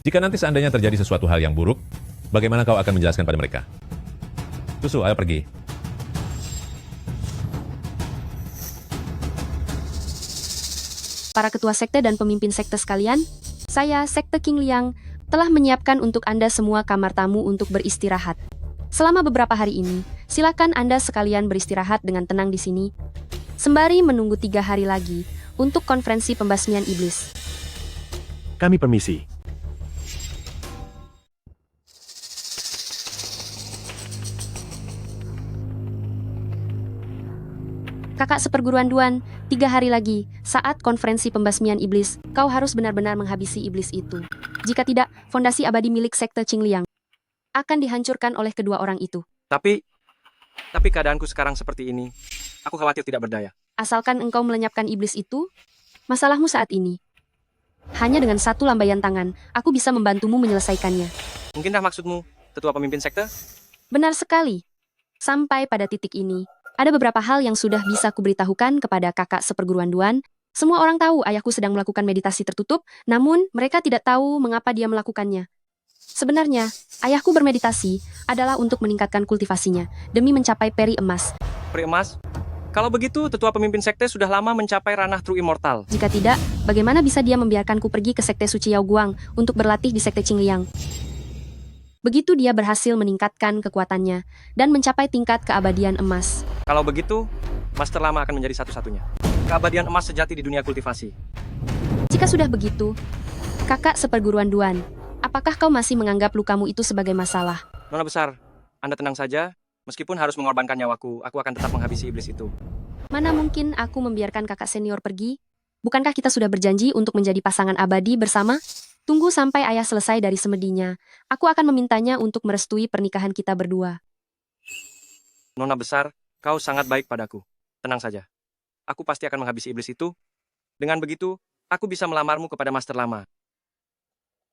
Jika nanti seandainya terjadi sesuatu hal yang buruk, bagaimana kau akan menjelaskan pada mereka? Susu, ayo pergi. Para ketua sekte dan pemimpin sekte sekalian, saya, sekte King Liang, telah menyiapkan untuk Anda semua kamar tamu untuk beristirahat. Selama beberapa hari ini, silakan Anda sekalian beristirahat dengan tenang di sini, sembari menunggu 3 hari lagi untuk konferensi pembasmian iblis. Kami permisi. Kakak seperguruan Duan, 3 hari lagi, saat konferensi pembasmian iblis, kau harus benar-benar menghabisi iblis itu. Jika tidak, fondasi abadi milik sekte Qingliang akan dihancurkan oleh kedua orang itu. Tapi keadaanku sekarang seperti ini. Aku khawatir tidak berdaya. Asalkan engkau melenyapkan iblis itu, masalahmu saat ini. Hanya dengan satu lambaian tangan, aku bisa membantumu menyelesaikannya. Mungkinkah maksudmu, ketua pemimpin sekte? Benar sekali. Sampai pada titik ini, ada beberapa hal yang sudah bisa kuberitahukan kepada kakak seperguruan Duan. Semua orang tahu ayahku sedang melakukan meditasi tertutup, namun mereka tidak tahu mengapa dia melakukannya. Sebenarnya, ayahku bermeditasi adalah untuk meningkatkan kultivasinya, demi mencapai peri emas. Peri emas? Kalau begitu, tetua pemimpin sekte sudah lama mencapai ranah True Immortal. Jika tidak, bagaimana bisa dia membiarkanku pergi ke sekte suci Yaoguang untuk berlatih di sekte Qingliang? Begitu dia berhasil meningkatkan kekuatannya dan mencapai tingkat keabadian emas. Kalau begitu, Master Lama akan menjadi satu-satunya keabadian emas sejati di dunia kultivasi. Jika sudah begitu, kakak seperguruan Duan, apakah kau masih menganggap lukamu itu sebagai masalah? Nona besar, Anda tenang saja. Meskipun harus mengorbankan nyawaku, aku akan tetap menghabisi iblis itu. Mana mungkin aku membiarkan kakak senior pergi? Bukankah kita sudah berjanji untuk menjadi pasangan abadi bersama? Tunggu sampai ayah selesai dari semedinya. Aku akan memintanya untuk merestui pernikahan kita berdua. Nona besar, kau sangat baik padaku. Tenang saja. Aku pasti akan menghabisi iblis itu. Dengan begitu, aku bisa melamarmu kepada Master Lama.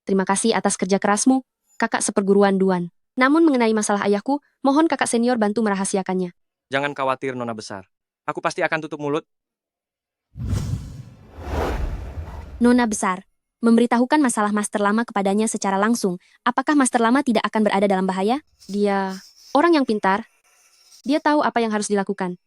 Terima kasih atas kerja kerasmu, kakak seperguruan Duan. Namun mengenai masalah ayahku, mohon kakak senior bantu merahasiakannya. Jangan khawatir, Nona besar. Aku pasti akan tutup mulut. Nona besar, memberitahukan masalah Master Lama kepadanya secara langsung. Apakah Master Lama tidak akan berada dalam bahaya? Dia orang yang pintar. Dia tahu apa yang harus dilakukan.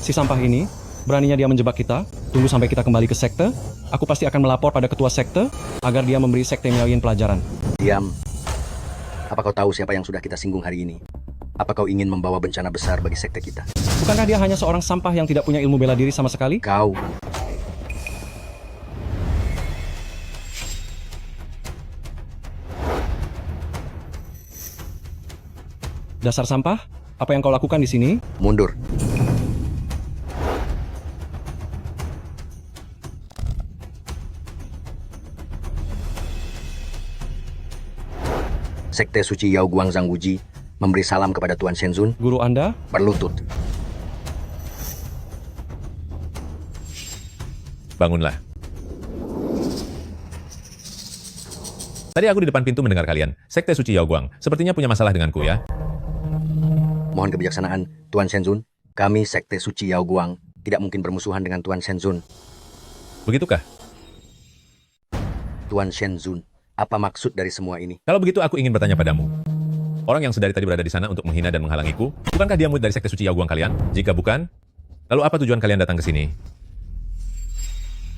Si sampah ini, beraninya dia menjebak kita. Tunggu sampai kita kembali ke sekte. Aku pasti akan melapor pada ketua sekte agar dia memberi sekte Miao Yin pelajaran. Diam. Apa kau tahu siapa yang sudah kita singgung hari ini? Apa kau ingin membawa bencana besar bagi sekte kita? Bukankah dia hanya seorang sampah yang tidak punya ilmu bela diri sama sekali? Kau. Dasar sampah? Apa yang kau lakukan di sini? Mundur. Sekte Suci Yaoguang Zhangguji memberi salam kepada Tuan Shenzun. Guru Anda? Berlutut. Bangunlah. Tadi aku di depan pintu mendengar kalian. Sekte Suci Yaoguang sepertinya punya masalah denganku ya. Mohon kebijaksanaan, Tuan Shenzun. Kami Sekte Suci Yaoguang tidak mungkin bermusuhan dengan Tuan Shenzun. Begitukah? Tuan Shenzun, apa maksud dari semua ini? Kalau begitu aku ingin bertanya padamu. Orang yang sedari tadi berada di sana untuk menghina dan menghalangiku, bukankah dia murid dari Sekte Suci Yaoguang kalian? Jika bukan, lalu apa tujuan kalian datang ke sini?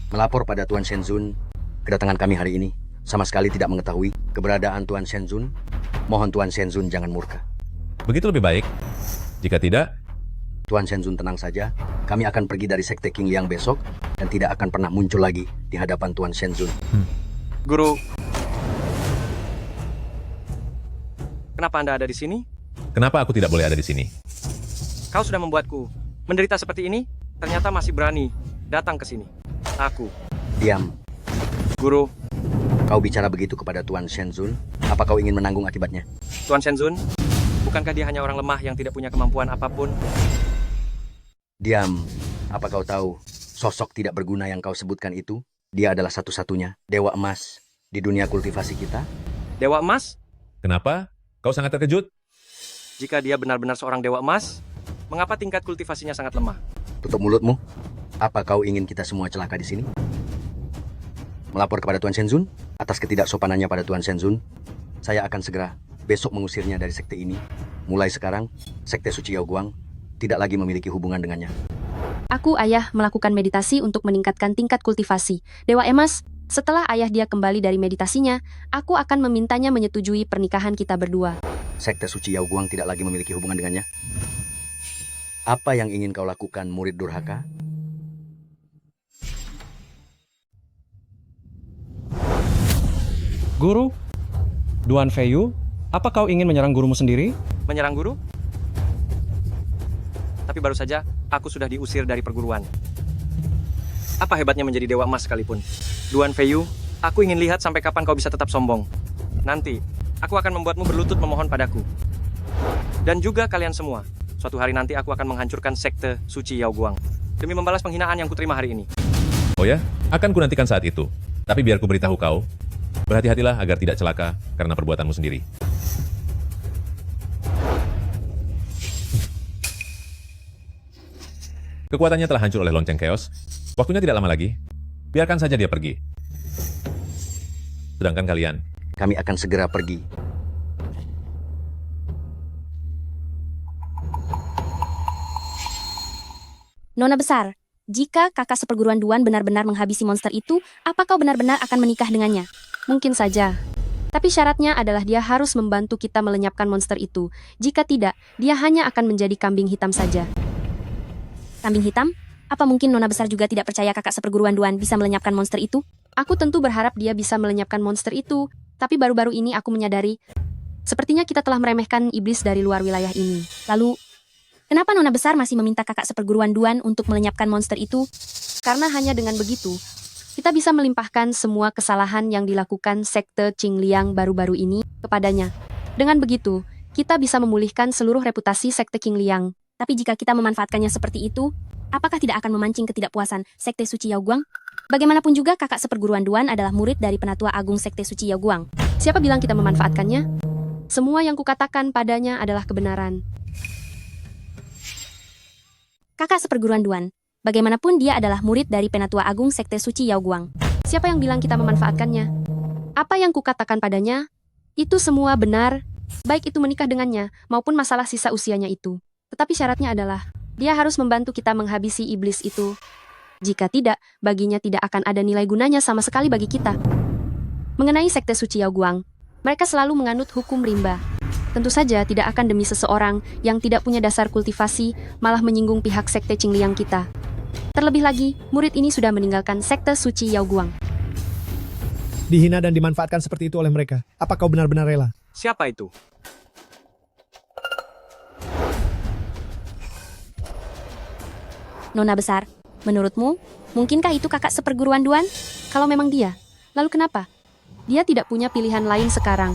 Melapor pada Tuan Shenzun, kedatangan kami hari ini sama sekali tidak mengetahui keberadaan Tuan Shenzun. Mohon Tuan Shenzun jangan murka. Begitu lebih baik. Jika tidak, Tuan Shenzun tenang saja. Kami akan pergi dari Sekte Qingliang besok dan tidak akan pernah muncul lagi di hadapan Tuan Shenzun. Guru, kenapa Anda ada di sini? kenapa aku tidak boleh ada di sini? Kau sudah membuatku menderita seperti ini, ternyata masih berani datang ke sini. Aku. Diam. Guru. Kau bicara begitu kepada Tuan Shenzun, apa kau ingin menanggung akibatnya? Tuan Shenzun, bukankah dia hanya orang lemah yang tidak punya kemampuan apapun? Diam. Apa kau tahu, sosok tidak berguna yang kau sebutkan itu, dia adalah satu-satunya dewa emas di dunia kultivasi kita? Dewa emas? Kenapa? Kau sangat terkejut? Jika dia benar-benar seorang dewa emas, mengapa tingkat kultivasinya sangat lemah? Tutup mulutmu. Apa kau ingin kita semua celaka di sini? Melapor kepada Tuan Shenzun atas ketidaksopanannya pada Tuan Shenzun. Saya akan segera besok mengusirnya dari sekte ini. Mulai sekarang, Sekte Suci Yaoguang tidak lagi memiliki hubungan dengannya. Aku ayah melakukan meditasi untuk meningkatkan tingkat kultivasi. Dewa Emas, setelah ayah dia kembali dari meditasinya, aku akan memintanya menyetujui pernikahan kita berdua. Sekte Suci Yaoguang tidak lagi memiliki hubungan dengannya. Apa yang ingin kau lakukan, murid durhaka? Guru, Duan Feiyu, apa kau ingin menyerang gurumu sendiri? Menyerang guru? Tapi baru saja aku sudah diusir dari perguruan. Apa hebatnya menjadi dewa emas sekalipun? Duan Feiyu, aku ingin lihat sampai kapan kau bisa tetap sombong. Nanti, aku akan membuatmu berlutut memohon padaku. Dan juga kalian semua. Suatu hari nanti aku akan menghancurkan sekte suci Yao Guang. Demi membalas penghinaan yang kuterima hari ini. Oh ya, akan kunantikan saat itu. Tapi biar ku beritahu kau, berhati-hatilah agar tidak celaka karena perbuatanmu sendiri. Kekuatannya telah hancur oleh lonceng chaos. Waktunya tidak lama lagi. Biarkan saja dia pergi. Sedangkan kalian, kami akan segera pergi. Nona besar, jika kakak seperguruan Duan benar-benar menghabisi monster itu, apa kau benar-benar akan menikah dengannya? Mungkin saja. Tapi syaratnya adalah dia harus membantu kita melenyapkan monster itu. Jika tidak, dia hanya akan menjadi kambing hitam saja. Kambing hitam? Apa mungkin Nona besar juga tidak percaya kakak seperguruan Duan bisa melenyapkan monster itu? Aku tentu berharap dia bisa melenyapkan monster itu, tapi baru-baru ini aku menyadari, sepertinya kita telah meremehkan iblis dari luar wilayah ini. Lalu, kenapa Nona besar masih meminta kakak seperguruan Duan untuk melenyapkan monster itu? Karena hanya dengan begitu, kita bisa melimpahkan semua kesalahan yang dilakukan sekte Qingliang baru-baru ini kepadanya. Dengan begitu, kita bisa memulihkan seluruh reputasi sekte Qingliang. Tapi jika kita memanfaatkannya seperti itu, apakah tidak akan memancing ketidakpuasan sekte suci Yao Guang? Bagaimanapun juga kakak seperguruan Duan adalah murid dari penatua agung sekte suci Yao Guang. Siapa bilang kita memanfaatkannya? Semua yang kukatakan padanya adalah kebenaran. Kakak seperguruan Duan, bagaimanapun dia adalah murid dari penatua agung sekte suci Yao Guang. Siapa yang bilang kita memanfaatkannya? Apa yang kukatakan padanya? Itu semua benar, baik itu menikah dengannya maupun masalah sisa usianya itu. Tetapi syaratnya adalah, dia harus membantu kita menghabisi iblis itu. Jika tidak, baginya tidak akan ada nilai gunanya sama sekali bagi kita. Mengenai sekte suci Yao Guang, mereka selalu menganut hukum rimba. Tentu saja tidak akan demi seseorang yang tidak punya dasar kultivasi malah menyinggung pihak sekte Qingliang kita. Terlebih lagi, murid ini sudah meninggalkan sekte suci Yao Guang. Dihina dan dimanfaatkan seperti itu oleh mereka. Apa kau benar-benar rela? Siapa itu? Nona besar, menurutmu, mungkinkah itu kakak seperguruan Duan? Kalau memang dia, lalu kenapa? Dia tidak punya pilihan lain sekarang.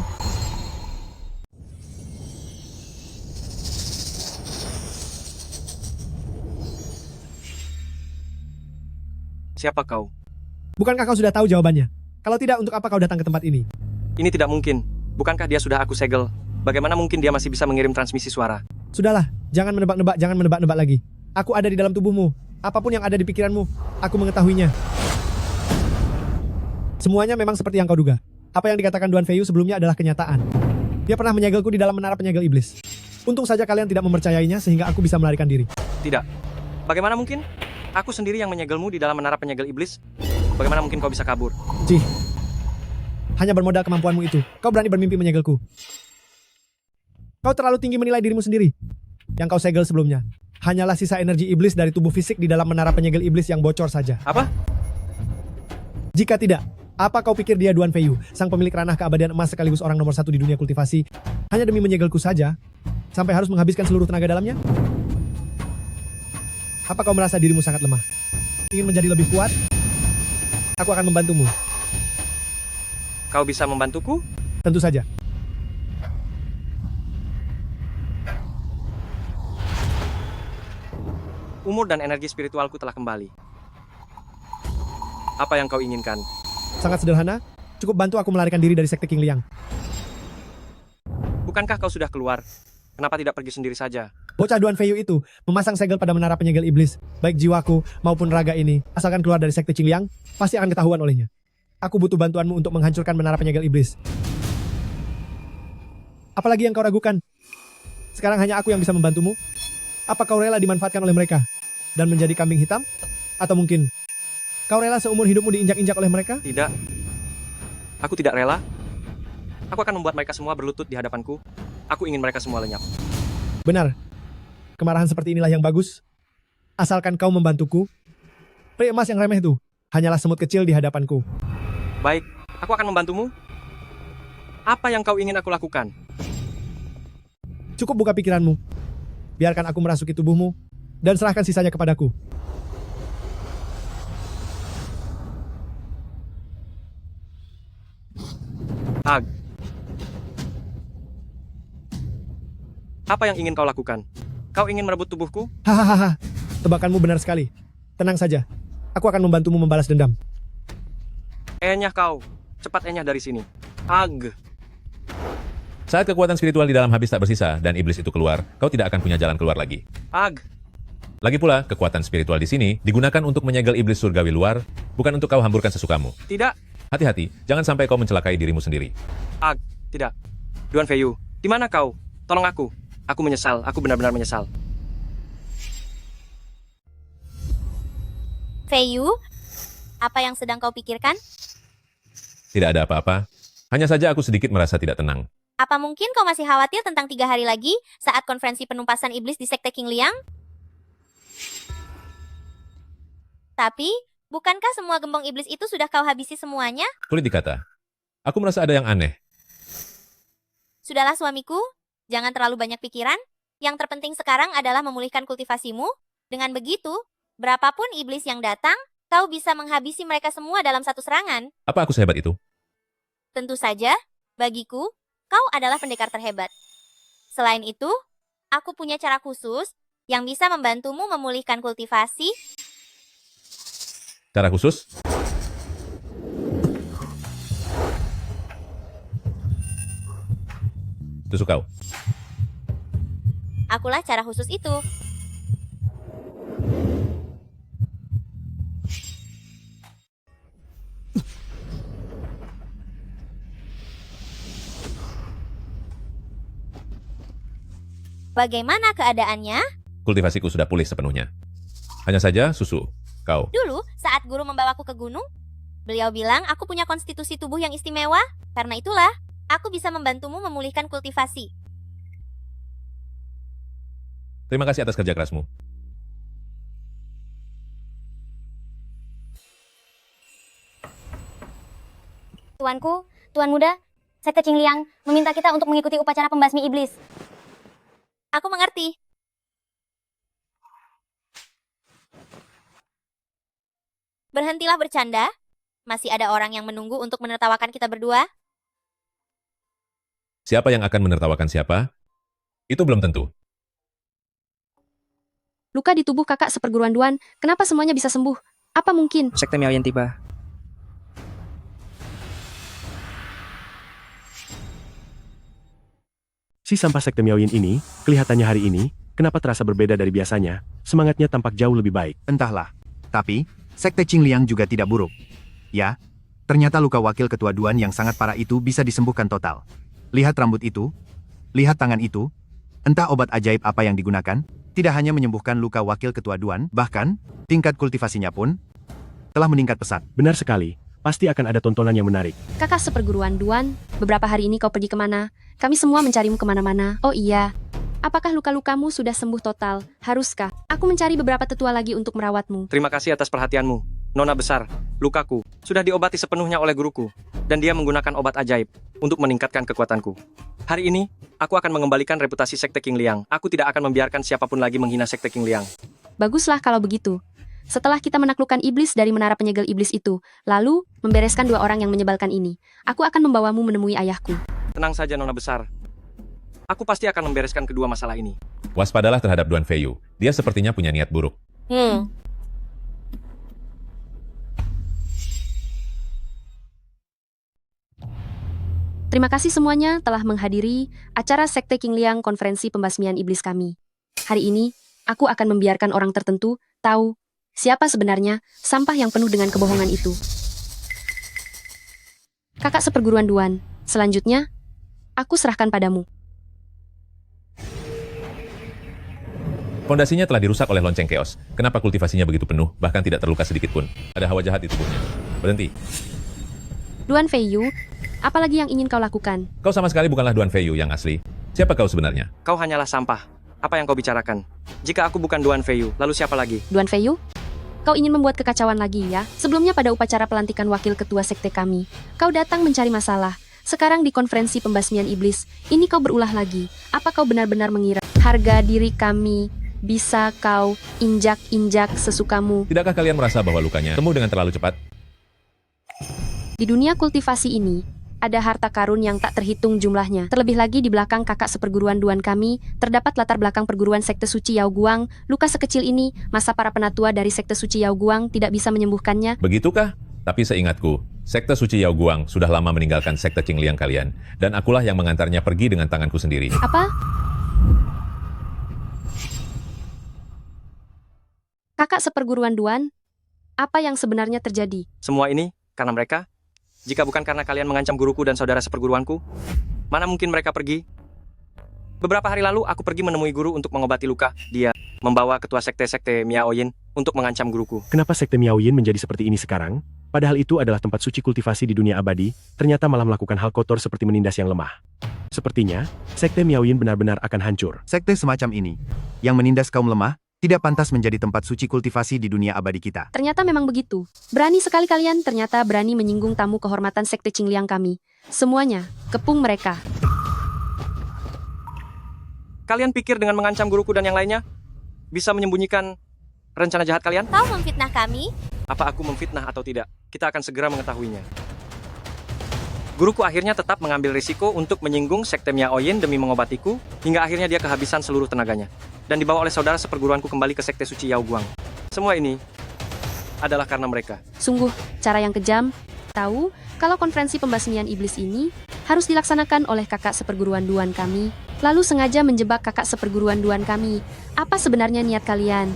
Siapa kau? Bukankah kau sudah tahu jawabannya? Kalau tidak, untuk apa kau datang ke tempat ini? Ini tidak mungkin. Bukankah dia sudah aku segel? Bagaimana mungkin dia masih bisa mengirim transmisi suara? Sudahlah, jangan menebak-nebak lagi. Aku ada di dalam tubuhmu. Apapun yang ada di pikiranmu, aku mengetahuinya. Semuanya memang seperti yang kau duga. Apa yang dikatakan Duan Feiyu sebelumnya adalah kenyataan. Dia pernah menyegelku di dalam menara penyegel iblis. Untung saja kalian tidak mempercayainya sehingga aku bisa melarikan diri. Tidak. Bagaimana mungkin? Aku sendiri yang menyegelmu di dalam menara penyegel iblis. Bagaimana mungkin kau bisa kabur? Cih. Hanya bermodal kemampuanmu itu, kau berani bermimpi menyegelku. Kau terlalu tinggi menilai dirimu sendiri. Yang kau segel sebelumnya hanyalah sisa energi iblis dari tubuh fisik di dalam menara penyegel iblis yang bocor saja. Apa? Jika tidak, apa kau pikir dia Duan Feiyu, sang pemilik ranah keabadian emas sekaligus orang nomor 1 di dunia kultivasi, hanya demi menyegelku saja, sampai harus menghabiskan seluruh tenaga dalamnya? Apa kau merasa dirimu sangat lemah? Ingin menjadi lebih kuat? Aku akan membantumu. Kau bisa membantuku? Tentu saja. Umur dan energi spiritualku telah kembali. Apa yang kau inginkan? Sangat sederhana, cukup bantu aku melarikan diri dari sekte Qingliang. Bukankah kau sudah keluar? Kenapa tidak pergi sendiri saja? Bocah Duan Feiyu itu memasang segel pada menara penyegel iblis, baik jiwaku maupun raga ini, asalkan keluar dari sekte Qingliang, pasti akan ketahuan olehnya. Aku butuh bantuanmu untuk menghancurkan menara penyegel iblis. Apalagi yang kau ragukan? Sekarang hanya aku yang bisa membantumu. Apa kau rela dimanfaatkan oleh mereka dan menjadi kambing hitam? Atau mungkin kau rela seumur hidupmu diinjak-injak oleh mereka? Tidak. Aku tidak rela. Aku akan membuat mereka semua berlutut di hadapanku. Aku ingin mereka semua lenyap. Benar. Kemarahan seperti inilah yang bagus. Asalkan kau membantuku. Peri emas yang remeh itu hanyalah semut kecil di hadapanku. Baik, aku akan membantumu. Apa yang kau ingin aku lakukan? Cukup buka pikiranmu. Biarkan aku merasuki tubuhmu dan serahkan sisanya kepadaku. Ag. Apa yang ingin kau lakukan? Kau ingin merebut tubuhku? Hahaha, tebakanmu benar sekali. Tenang saja, aku akan membantumu membalas dendam. Enyah kau, cepat enyah dari sini. Ag. Saat kekuatan spiritual di dalam habis tak bersisa dan iblis itu keluar, kau tidak akan punya jalan keluar lagi. Ag. Lagi pula, kekuatan spiritual di sini digunakan untuk menyegel iblis surgawi luar, bukan untuk kau hamburkan sesukamu. Tidak. Hati-hati, jangan sampai kau mencelakai dirimu sendiri. Ag, tidak. Duan Feiyu, di mana kau? Tolong aku. Aku menyesal, aku benar-benar menyesal. Feiyu, apa yang sedang kau pikirkan? Tidak ada apa-apa. Hanya saja aku sedikit merasa tidak tenang. Apa mungkin kau masih khawatir tentang 3 hari lagi saat konferensi penumpasan iblis di Sekte King Liang? Tapi, bukankah semua gembong iblis itu sudah kau habisi semuanya? Sulit dikata. Aku merasa ada yang aneh. Sudahlah suamiku, jangan terlalu banyak pikiran. Yang terpenting sekarang adalah memulihkan kultivasimu. Dengan begitu, berapapun iblis yang datang, kau bisa menghabisi mereka semua dalam satu serangan. Apa aku sehebat itu? Tentu saja, bagiku, kau adalah pendekar terhebat. Selain itu, aku punya cara khusus yang bisa membantumu memulihkan kultivasi. Cara khusus? Tusuk kau. Akulah cara khusus itu. Bagaimana keadaannya? Kultivasiku sudah pulih sepenuhnya. Hanya saja, susu. Kau. Dulu, saat guru membawaku ke gunung, beliau bilang aku punya konstitusi tubuh yang istimewa. Karena itulah, aku bisa membantumu memulihkan kultivasi. Terima kasih atas kerja kerasmu. Tuanku, Tuan Muda, Sekte Qingliang meminta kita untuk mengikuti upacara pembasmi iblis. Aku mengerti. Berhentilah bercanda. Masih ada orang yang menunggu untuk menertawakan kita berdua. Siapa yang akan menertawakan siapa? Itu belum tentu. Luka di tubuh kakak seperguruan Duan, kenapa semuanya bisa sembuh? Apa mungkin? Sekte Miaoyan tiba. Si sampah Sekte Miaoyin ini, kelihatannya hari ini, kenapa terasa berbeda dari biasanya? Semangatnya tampak jauh lebih baik. Entahlah. Tapi, Sekte Qingliang juga tidak buruk. Ya, ternyata luka wakil ketua Duan yang sangat parah itu bisa disembuhkan total. Lihat rambut itu, lihat tangan itu, entah obat ajaib apa yang digunakan, tidak hanya menyembuhkan luka wakil ketua Duan, bahkan, tingkat kultivasinya pun telah meningkat pesat. Benar sekali. Pasti akan ada tontonan yang menarik. Kakak seperguruan Duan, beberapa hari ini kau pergi kemana? Kami semua mencarimu kemana-mana. Oh iya, apakah luka-lukamu sudah sembuh total? Haruskah? Aku mencari beberapa tetua lagi untuk merawatmu. Terima kasih atas perhatianmu. Nona besar, lukaku sudah diobati sepenuhnya oleh guruku, dan dia menggunakan obat ajaib untuk meningkatkan kekuatanku. Hari ini, aku akan mengembalikan reputasi Sekte King Liang. Aku tidak akan membiarkan siapapun lagi menghina Sekte King Liang. Baguslah kalau begitu. Setelah kita menaklukkan iblis dari menara penyegel iblis itu, lalu membereskan 2 orang yang menyebalkan ini, aku akan membawamu menemui ayahku. Tenang saja, Nona besar. Aku pasti akan membereskan kedua masalah ini. Waspadalah terhadap Duan Feiyu. Dia sepertinya punya niat buruk. Terima kasih semuanya telah menghadiri acara Sekte Qingliang konferensi pembasmian iblis kami. Hari ini, aku akan membiarkan orang tertentu tahu siapa sebenarnya sampah yang penuh dengan kebohongan itu. Kakak seperguruan Duan, selanjutnya, aku serahkan padamu. Fondasinya telah dirusak oleh lonceng keos. Kenapa kultivasinya begitu penuh, bahkan tidak terluka sedikit pun? Ada hawa jahat di tubuhnya. Berhenti. Duan Feiyu, apalagi yang ingin kau lakukan? Kau sama sekali bukanlah Duan Feiyu yang asli. Siapa kau sebenarnya? Kau hanyalah sampah. Apa yang kau bicarakan? Jika aku bukan Duan Feiyu, lalu siapa lagi? Duan Feiyu, kau ingin membuat kekacauan lagi ya? Sebelumnya pada upacara pelantikan wakil ketua sekte kami, kau datang mencari masalah. Sekarang di konferensi pembasmian iblis, ini kau berulah lagi. Apa kau benar-benar mengira harga diri kami bisa kau injak-injak sesukamu? Tidakkah kalian merasa bahwa lukanya sembuh dengan terlalu cepat? Di dunia kultivasi ini, ada harta karun yang tak terhitung jumlahnya. Terlebih lagi di belakang kakak seperguruan Duan kami, terdapat latar belakang perguruan sekte suci Yao Guang. Luka sekecil ini, masa para penatua dari sekte suci Yao Guang tidak bisa menyembuhkannya. Begitukah? Tapi seingatku, sekte suci Yao Guang sudah lama meninggalkan sekte Qingliang kalian, dan akulah yang mengantarnya pergi dengan tanganku sendiri. Apa? Kakak seperguruan Duan, apa yang sebenarnya terjadi? Semua ini karena mereka? Jika bukan karena kalian mengancam guruku dan saudara seperguruanku, mana mungkin mereka pergi? Beberapa hari lalu, aku pergi menemui guru untuk mengobati luka. Dia membawa ketua sekte-sekte Miaoyin untuk mengancam guruku. Kenapa sekte Miaoyin menjadi seperti ini sekarang? Padahal itu adalah tempat suci kultivasi di dunia abadi, ternyata malah melakukan hal kotor seperti menindas yang lemah. Sepertinya, sekte Miaoyin benar-benar akan hancur. Sekte semacam ini, yang menindas kaum lemah, tidak pantas menjadi tempat suci kultivasi di dunia abadi kita. Ternyata memang begitu. Berani sekali kalian ternyata berani menyinggung tamu kehormatan sekte Qingliang kami. Semuanya, kepung mereka. Kalian pikir dengan mengancam guruku dan yang lainnya, bisa menyembunyikan rencana jahat kalian? Kau memfitnah kami? Apa aku memfitnah atau tidak? Kita akan segera mengetahuinya. Guruku akhirnya tetap mengambil risiko untuk menyinggung sekte Miaoyin demi mengobatiku, hingga akhirnya dia kehabisan seluruh tenaganya, dan dibawa oleh saudara seperguruanku kembali ke sekte suci Yao Guang. Semua ini adalah karena mereka. Sungguh, cara yang kejam. Tahu, kalau konferensi pembasmian iblis ini harus dilaksanakan oleh kakak seperguruan Duan kami, lalu sengaja menjebak kakak seperguruan Duan kami. Apa sebenarnya niat kalian?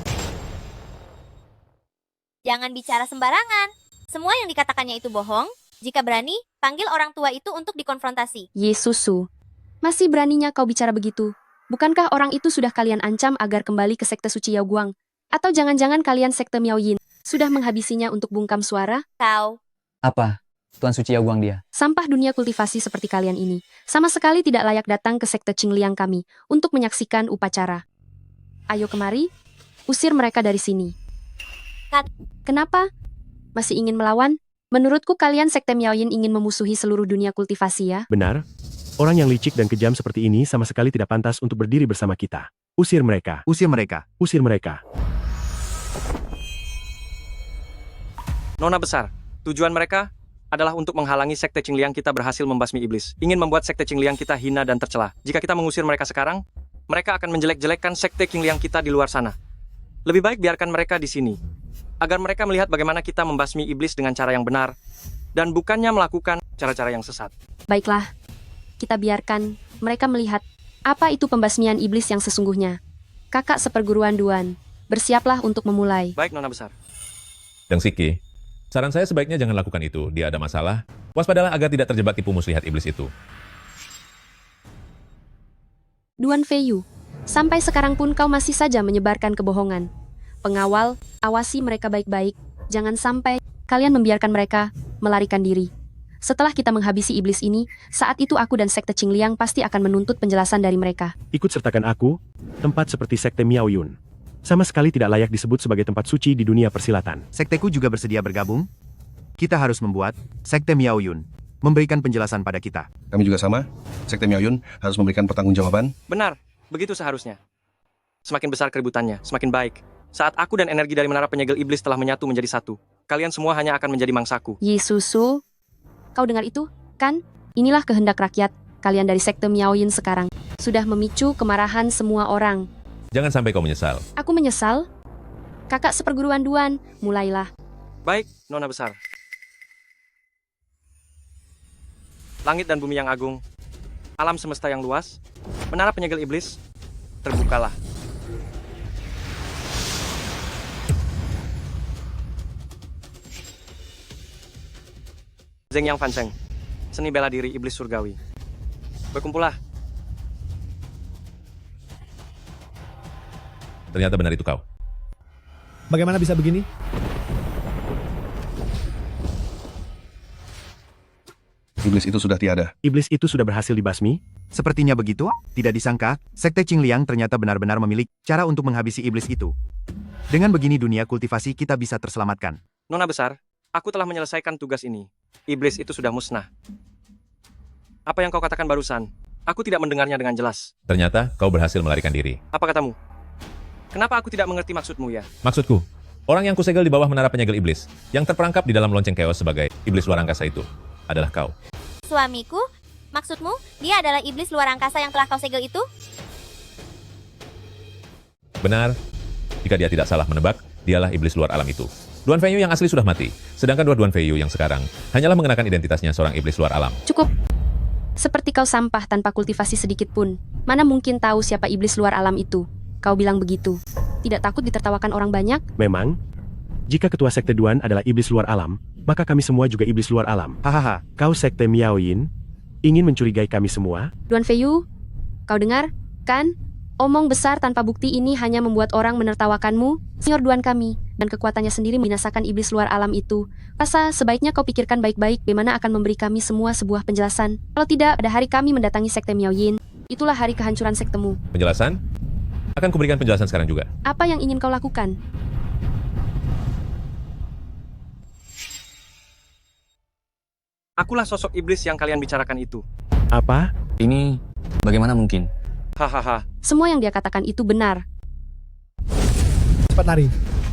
Jangan bicara sembarangan. Semua yang dikatakannya itu bohong. Jika berani, panggil orang tua itu untuk dikonfrontasi. Yesusu, masih beraninya kau bicara begitu? Bukankah orang itu sudah kalian ancam agar kembali ke sekte suci Yao Guang? Atau jangan-jangan kalian sekte Miaoyin sudah menghabisinya untuk bungkam suara? Kau. Apa? Tuan Suci Yao Guang dia. Sampah dunia kultivasi seperti kalian ini, sama sekali tidak layak datang ke sekte Qingliang kami untuk menyaksikan upacara. Ayo kemari, usir mereka dari sini. Kenapa? Masih ingin melawan? Menurutku kalian sekte Miaoyin ingin memusuhi seluruh dunia kultivasi ya? Benar. Orang yang licik dan kejam seperti ini sama sekali tidak pantas untuk berdiri bersama kita. Usir mereka. Usir mereka. Usir mereka. Nona besar, tujuan mereka adalah untuk menghalangi sekte Qingliang kita berhasil membasmi iblis. Ingin membuat sekte Qingliang kita hina dan tercela. Jika kita mengusir mereka sekarang, mereka akan menjelek-jelekkan sekte Qingliang kita di luar sana. Lebih baik biarkan mereka di sini, agar mereka melihat bagaimana kita membasmi iblis dengan cara yang benar, dan bukannya melakukan cara-cara yang sesat. Baiklah, kita biarkan mereka melihat apa itu pembasmian iblis yang sesungguhnya. Kakak seperguruan Duan, bersiaplah untuk memulai. Baik, Nona besar. Deng Siki, saran saya sebaiknya jangan lakukan itu. Dia ada masalah. Waspadalah agar tidak terjebak tipu muslihat iblis itu. Duan Feiyu, sampai sekarang pun kau masih saja menyebarkan kebohongan. Pengawal, awasi mereka baik-baik. Jangan sampai kalian membiarkan mereka melarikan diri. Setelah kita menghabisi iblis ini, saat itu aku dan sekte Qingliang pasti akan menuntut penjelasan dari mereka. Ikut sertakan aku, tempat seperti sekte Miaoyun. Sama sekali tidak layak disebut sebagai tempat suci di dunia persilatan. Sekteku juga bersedia bergabung. Kita harus membuat sekte Miaoyun memberikan penjelasan pada kita. Kami juga sama. Sekte Miaoyun harus memberikan pertanggungjawaban. Benar, begitu seharusnya. Semakin besar keributannya, semakin baik. Saat aku dan energi dari menara penyegel iblis telah menyatu menjadi satu, kalian semua hanya akan menjadi mangsaku. Yesusu, kau dengar itu, kan? Inilah kehendak rakyat. Kalian dari sekte Miaoyin sekarang sudah memicu kemarahan semua orang. Jangan sampai kau menyesal. Aku menyesal? Kakak seperguruan Duan, mulailah. Baik, Nona besar. Langit dan bumi yang agung, alam semesta yang luas, menara penyegel iblis, terbukalah. Zeng Yang Fanseng, seni bela diri iblis surgawi. Berkumpullah. Ternyata benar itu kau. Bagaimana bisa begini? Iblis itu sudah tiada. Iblis itu sudah berhasil dibasmi? Sepertinya begitu. Tidak disangka, Sekte Qingliang ternyata benar-benar memiliki cara untuk menghabisi iblis itu. Dengan begini dunia kultivasi kita bisa terselamatkan. Nona besar, aku telah menyelesaikan tugas ini. Iblis itu sudah musnah. Apa yang kau katakan barusan? Aku tidak mendengarnya dengan jelas. Ternyata kau berhasil melarikan diri. Apa katamu? Kenapa aku tidak mengerti maksudmu ya? Maksudku, orang yang kusegel di bawah menara penyegel iblis, yang terperangkap di dalam lonceng keos sebagai iblis luar angkasa itu, adalah kau. Suamiku? Maksudmu, dia adalah iblis luar angkasa yang telah kau segel itu? Benar. Jika dia tidak salah menebak, dialah iblis luar alam itu. Duan Fengyu yang asli sudah mati, sedangkan dua Duan Fengyu yang sekarang hanyalah mengenakan identitasnya seorang iblis luar alam. Cukup. Seperti kau sampah tanpa kultivasi sedikit pun. Mana mungkin tahu siapa iblis luar alam itu? Kau bilang begitu. Tidak takut ditertawakan orang banyak? Memang, jika ketua Sekte Duan adalah iblis luar alam, maka kami semua juga iblis luar alam. Hahaha. Kau Sekte Miaoyin ingin mencurigai kami semua? Duan Fengyu, kau dengar, kan? Omong besar tanpa bukti ini hanya membuat orang menertawakanmu, Senior Duan kami, dan kekuatannya sendiri membinasakan iblis luar alam itu. Rasa sebaiknya kau pikirkan baik-baik bagaimana akan memberi kami semua sebuah penjelasan. Kalau tidak, pada hari kami mendatangi Sekte Miaoyin, itulah hari kehancuran sektemu. Penjelasan? Akan kuberikan penjelasan sekarang juga. Apa yang ingin kau lakukan? Akulah sosok iblis yang kalian bicarakan itu. Apa? Ini bagaimana mungkin? Hahaha. Semua yang dia katakan itu benar. Cepat lari.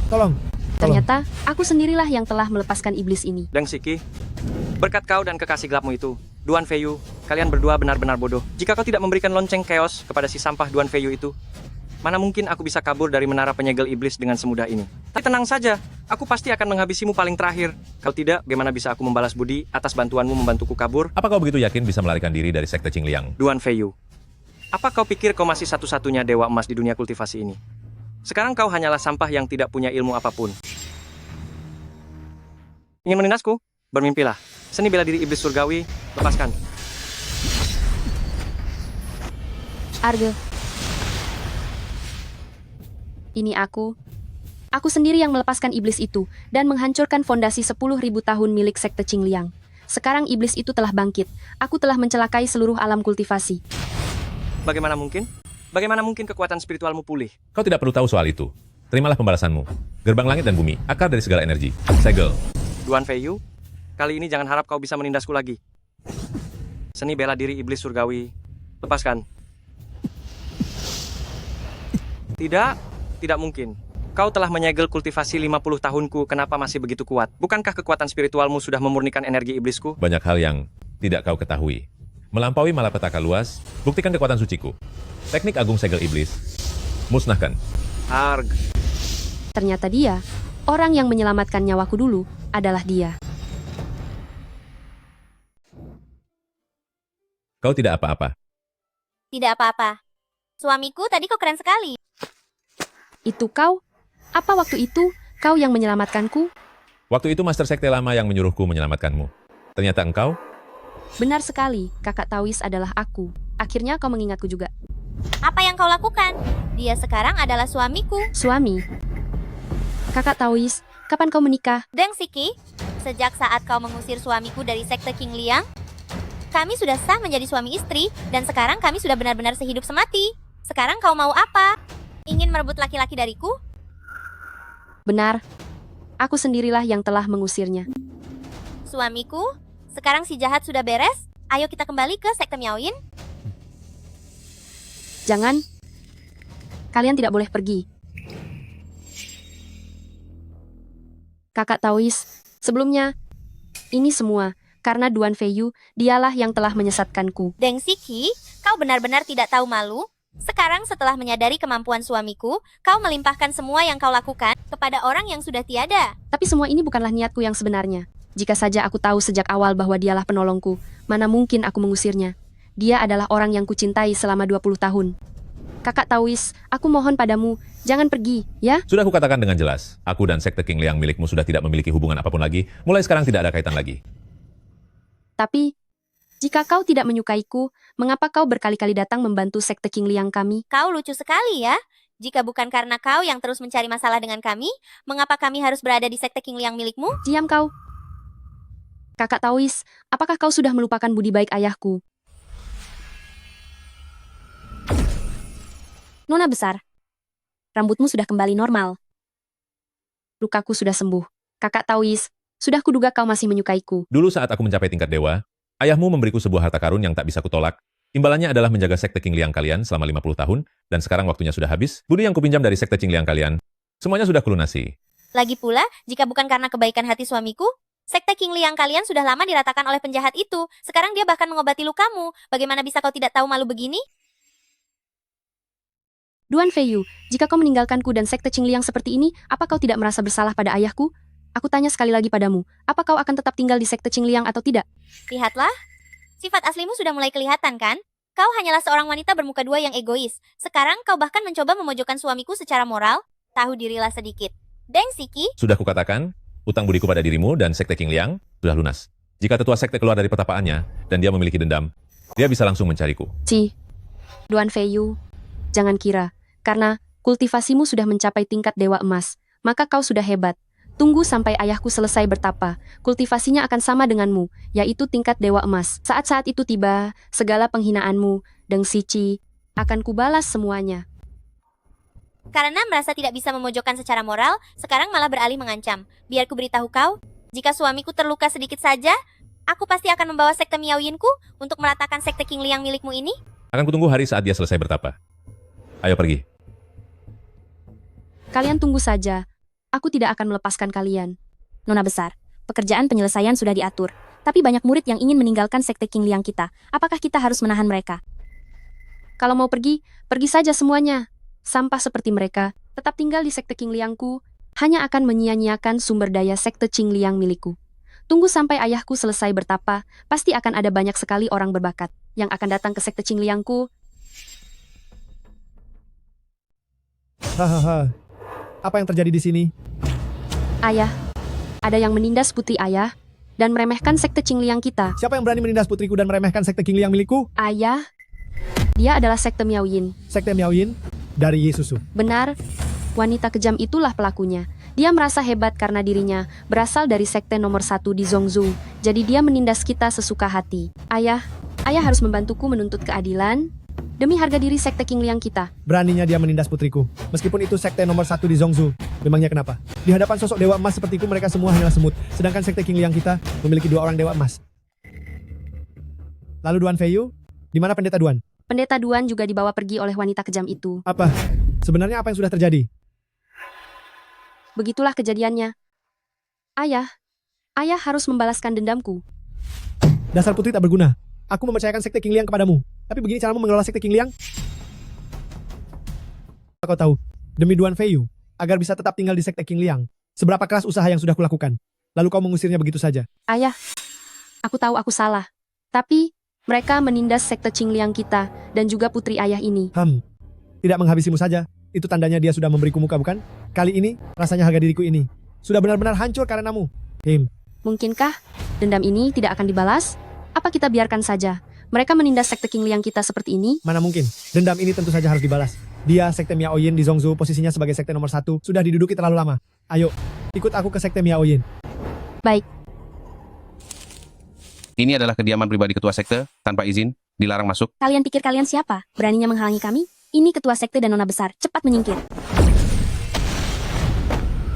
Tolong. Ternyata, aku sendirilah yang telah melepaskan iblis ini. Deng Siki, berkat kau dan kekasih gelapmu itu, Duan Fengyu, kalian berdua benar-benar bodoh. Jika kau tidak memberikan lonceng keos kepada si sampah Duan Fengyu itu, mana mungkin aku bisa kabur dari menara penyegel iblis dengan semudah ini? Tapi tenang saja, aku pasti akan menghabisimu paling terakhir. Kalau tidak, bagaimana bisa aku membalas budi atas bantuanmu membantuku kabur? Apa kau begitu yakin bisa melarikan diri dari Sekte Qingliang? Duan Fengyu, apa kau pikir kau masih satu-satunya dewa emas di dunia kultivasi ini? Sekarang kau hanyalah sampah yang tidak punya ilmu apapun. Ingin menindasku? Bermimpilah. Seni bela diri iblis surgawi, lepaskan. Arge. Ini aku. Aku sendiri yang melepaskan iblis itu dan menghancurkan fondasi 10.000 tahun milik Sekte Qingliang. Sekarang iblis itu telah bangkit. Aku telah mencelakai seluruh alam kultivasi. Bagaimana mungkin? Bagaimana mungkin kekuatan spiritualmu pulih? Kau tidak perlu tahu soal itu. Terimalah pembalasanmu. Gerbang langit dan bumi, akar dari segala energi. Segel. Duan Fengyu, kali ini jangan harap kau bisa menindasku lagi. Seni bela diri iblis surgawi, lepaskan. Tidak mungkin. Kau telah menyegel kultivasi 50 tahunku, kenapa masih begitu kuat? Bukankah kekuatan spiritualmu sudah memurnikan energi iblisku? Banyak hal yang tidak kau ketahui. Melampaui malapetaka luas, buktikan kekuatan suciku. Teknik agung segel iblis. Musnahkan. Arg. Ternyata dia, orang yang menyelamatkan nyawaku dulu, adalah dia. Kau tidak apa-apa. Tidak apa-apa. Suamiku tadi kok keren sekali. Itu kau? Apa waktu itu kau yang menyelamatkanku? Waktu itu Master Sekte Lama yang menyuruhku menyelamatkanmu. Ternyata engkau? Benar sekali, Kakak Taois adalah aku. Akhirnya kau mengingatku juga. Apa yang kau lakukan? Dia sekarang adalah suamiku. Suami? Kakak Taois, kapan kau menikah? Deng Siki, sejak saat kau mengusir suamiku dari Sekte Qingliang, kami sudah sah menjadi suami istri, dan sekarang kami sudah benar-benar sehidup semati. Sekarang kau mau apa? Ingin merebut laki-laki dariku? Benar. Aku sendirilah yang telah mengusirnya. Suamiku, sekarang si jahat sudah beres. Ayo kita kembali ke Sekte Miaoyin. Jangan. Kalian tidak boleh pergi. Kakak Taois, sebelumnya, ini semua karena Duan Fengyu, dialah yang telah menyesatkanku. Deng Siki, kau benar-benar tidak tahu malu? Sekarang setelah menyadari kemampuan suamiku, kau melimpahkan semua yang kau lakukan kepada orang yang sudah tiada. Tapi semua ini bukanlah niatku yang sebenarnya. Jika saja aku tahu sejak awal bahwa dialah penolongku, mana mungkin aku mengusirnya. Dia adalah orang yang kucintai selama 20 tahun. Kakak Taois, aku mohon padamu, jangan pergi, ya? Sudah kukatakan dengan jelas, aku dan Sekte Qingliang milikmu sudah tidak memiliki hubungan apapun lagi, mulai sekarang tidak ada kaitan lagi. Tapi, jika kau tidak menyukaiku, mengapa kau berkali-kali datang membantu Sekte Qingliang kami? Kau lucu sekali ya. Jika bukan karena kau yang terus mencari masalah dengan kami, mengapa kami harus berada di Sekte Qingliang milikmu? Diam kau. Kakak Taois, apakah kau sudah melupakan budi baik ayahku? Nona besar, rambutmu sudah kembali normal. Lukaku sudah sembuh. Kakak Taois, sudah kuduga kau masih menyukaiku. Dulu saat aku mencapai tingkat dewa, ayahmu memberiku sebuah harta karun yang tak bisa kutolak. Imbalannya adalah menjaga sekte King Liang kalian selama 50 tahun, dan sekarang waktunya sudah habis. Budi yang kupinjam dari sekte King Liang kalian, semuanya sudah kulunasi. Lagi pula, jika bukan karena kebaikan hati suamiku, sekte King Liang kalian sudah lama diratakan oleh penjahat itu. Sekarang dia bahkan mengobati lukamu. Bagaimana bisa kau tidak tahu malu begini? Duan Feiyu, jika kau meninggalkanku dan sekte Qing Liang seperti ini, apa kau tidak merasa bersalah pada ayahku? Aku tanya sekali lagi padamu, apa kau akan tetap tinggal di sekte Qing Liang atau tidak? Lihatlah, sifat aslimu sudah mulai kelihatan kan? Kau hanyalah seorang wanita bermuka dua yang egois. Sekarang kau bahkan mencoba memojokkan suamiku secara moral. Tahu dirilah sedikit. Deng Siki. Sudah kukatakan, utang budiku pada dirimu dan sekte King Liang sudah lunas. Jika tetua sekte keluar dari pertapaannya dan dia memiliki dendam, dia bisa langsung mencariku. Duan Feiyu, jangan kira, karena kultivasimu sudah mencapai tingkat dewa emas, maka kau sudah hebat. Tunggu sampai ayahku selesai bertapa, kultivasinya akan sama denganmu, yaitu tingkat dewa emas. Saat-saat itu tiba, segala penghinaanmu, Deng Sici, akan kubalas semuanya. Karena merasa tidak bisa memojokkan secara moral, sekarang malah beralih mengancam. Biar ku beritahu kau, jika suamiku terluka sedikit saja, aku pasti akan membawa sekte Miaoyinku untuk meratakan sekte King Liang milikmu ini. Akan kutunggu hari saat dia selesai bertapa. Ayo pergi. Kalian tunggu saja. Aku tidak akan melepaskan kalian. Nona besar, pekerjaan penyelesaian sudah diatur. Tapi banyak murid yang ingin meninggalkan sekte King Liang kita. Apakah kita harus menahan mereka? Kalau mau pergi, pergi saja semuanya. Sampah seperti mereka, tetap tinggal di sekte King Liangku, hanya akan menyia-nyiakan sumber daya sekte Qing Liang milikku. Tunggu sampai ayahku selesai bertapa, pasti akan ada banyak sekali orang berbakat yang akan datang ke sekte Qing Liangku. Hahaha. Apa yang terjadi di sini? Ayah, ada yang menindas putri ayah dan meremehkan sekte Qing Liang kita. Siapa yang berani menindas putriku dan meremehkan sekte King Liang milikku? Ayah, dia adalah sekte Miaoyin. Sekte Miaoyin? Dari Yesusu. Benar, wanita kejam itulah pelakunya. Dia merasa hebat karena dirinya berasal dari sekte nomor 1 di Zhongzhou. Jadi dia menindas kita sesuka hati. Ayah harus membantuku menuntut keadilan demi harga diri sekte King Liang kita. Beraninya dia menindas putriku. Meskipun itu sekte nomor 1 di Zhongzhou. Memangnya kenapa? Di hadapan sosok dewa emas sepertiku mereka semua hanyalah semut. Sedangkan sekte King Liang kita memiliki 2 orang dewa emas. Lalu Duan Feiyu? Di mana pendeta Duan? Pendeta Duan juga dibawa pergi oleh wanita kejam itu. Apa? Sebenarnya apa yang sudah terjadi? Begitulah kejadiannya. Ayah harus membalaskan dendamku. Dasar putri tak berguna. Aku mempercayakan sekte King Liang kepadamu. Tapi begini caramu mengelola sekte King Liang? Kau tahu, demi Duan Feiyu, agar bisa tetap tinggal di sekte King Liang, seberapa keras usaha yang sudah kulakukan. Lalu kau mengusirnya begitu saja. Ayah, aku tahu aku salah. Tapi mereka menindas sekte Qing Liang kita dan juga putri ayah ini. Tidak menghabisimu saja. Itu tandanya dia sudah memberiku muka, bukan? Kali ini, rasanya harga diriku ini sudah benar-benar hancur karenamu. Mungkinkah dendam ini tidak akan dibalas? Apa kita biarkan saja? Mereka menindas sekte King Liang kita seperti ini? Mana mungkin. Dendam ini tentu saja harus dibalas. Dia, sekte Miaoyin di Zhongzhou, posisinya sebagai sekte nomor 1, sudah diduduki terlalu lama. Ayo, ikut aku ke sekte Miaoyin. Baik. Ini adalah kediaman pribadi ketua sekte, tanpa izin, dilarang masuk. Kalian pikir kalian siapa? Beraninya menghalangi kami? Ini ketua sekte dan nona besar, cepat menyingkir.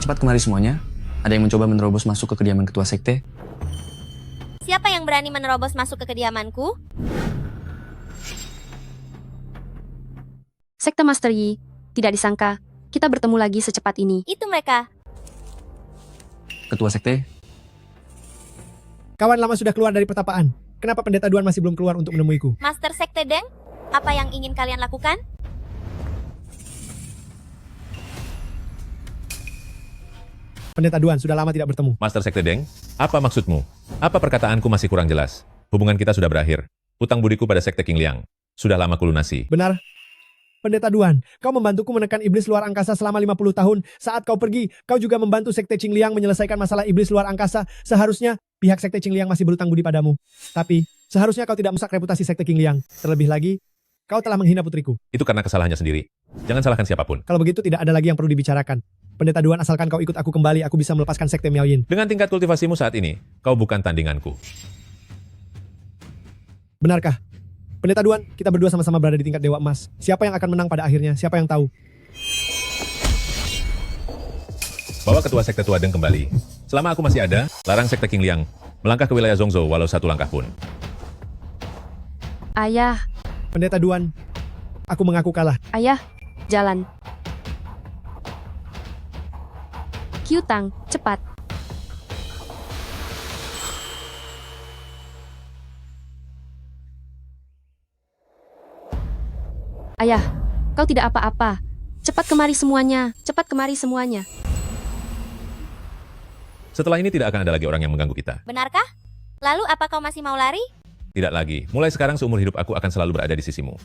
Cepat kemari semuanya. Ada yang mencoba menerobos masuk ke kediaman ketua sekte. Siapa yang berani menerobos masuk ke kediamanku? Sekte Master Yi, tidak disangka, kita bertemu lagi secepat ini. Itu mereka. Ketua sekte, Kawan lama sudah keluar dari pertapaan. Kenapa pendeta Duan masih belum keluar untuk menemuiku? Master Sekte Deng, apa yang ingin kalian lakukan? Pendeta Duan sudah lama tidak bertemu. Master Sekte Deng, apa maksudmu? Apa perkataanku masih kurang jelas? Hubungan kita sudah berakhir. Utang budiku pada sekte King Liang sudah lama kulunasi. Benar. Pendeta Duan, kau membantuku menekan iblis luar angkasa selama 50 tahun. Saat kau pergi, kau juga membantu sekte Qing Liang menyelesaikan masalah iblis luar angkasa. Seharusnya pihak sekte Qing Liang masih berutang budi padamu. Tapi, seharusnya kau tidak merusak reputasi sekte Qing Liang. Terlebih lagi, kau telah menghina putriku. Itu karena kesalahannya sendiri. Jangan salahkan siapapun. Kalau begitu tidak ada lagi yang perlu dibicarakan. Pendeta Duan, asalkan kau ikut aku kembali, aku bisa melepaskan sekte Miaoyin. Dengan tingkat kultivasimu saat ini, kau bukan tandinganku. Benarkah? Pendeta Duan, kita berdua sama-sama berada di tingkat Dewa Emas. Siapa yang akan menang pada akhirnya? Siapa yang tahu? Bawa ketua sekte tua Deng kembali. Selama aku masih ada, larang sekte King Liang melangkah ke wilayah Zhongzhou walau satu langkah pun. Ayah, Pendeta Duan, aku mengaku kalah. ayah, jalan. Qiutang, cepat. Ayah, kau tidak apa-apa. Cepat kemari semuanya, cepat kemari semuanya. Setelah ini tidak akan ada lagi orang yang mengganggu kita. Benarkah? Lalu apa kau masih mau lari? Tidak lagi. Mulai sekarang seumur hidup aku akan selalu berada di sisimu.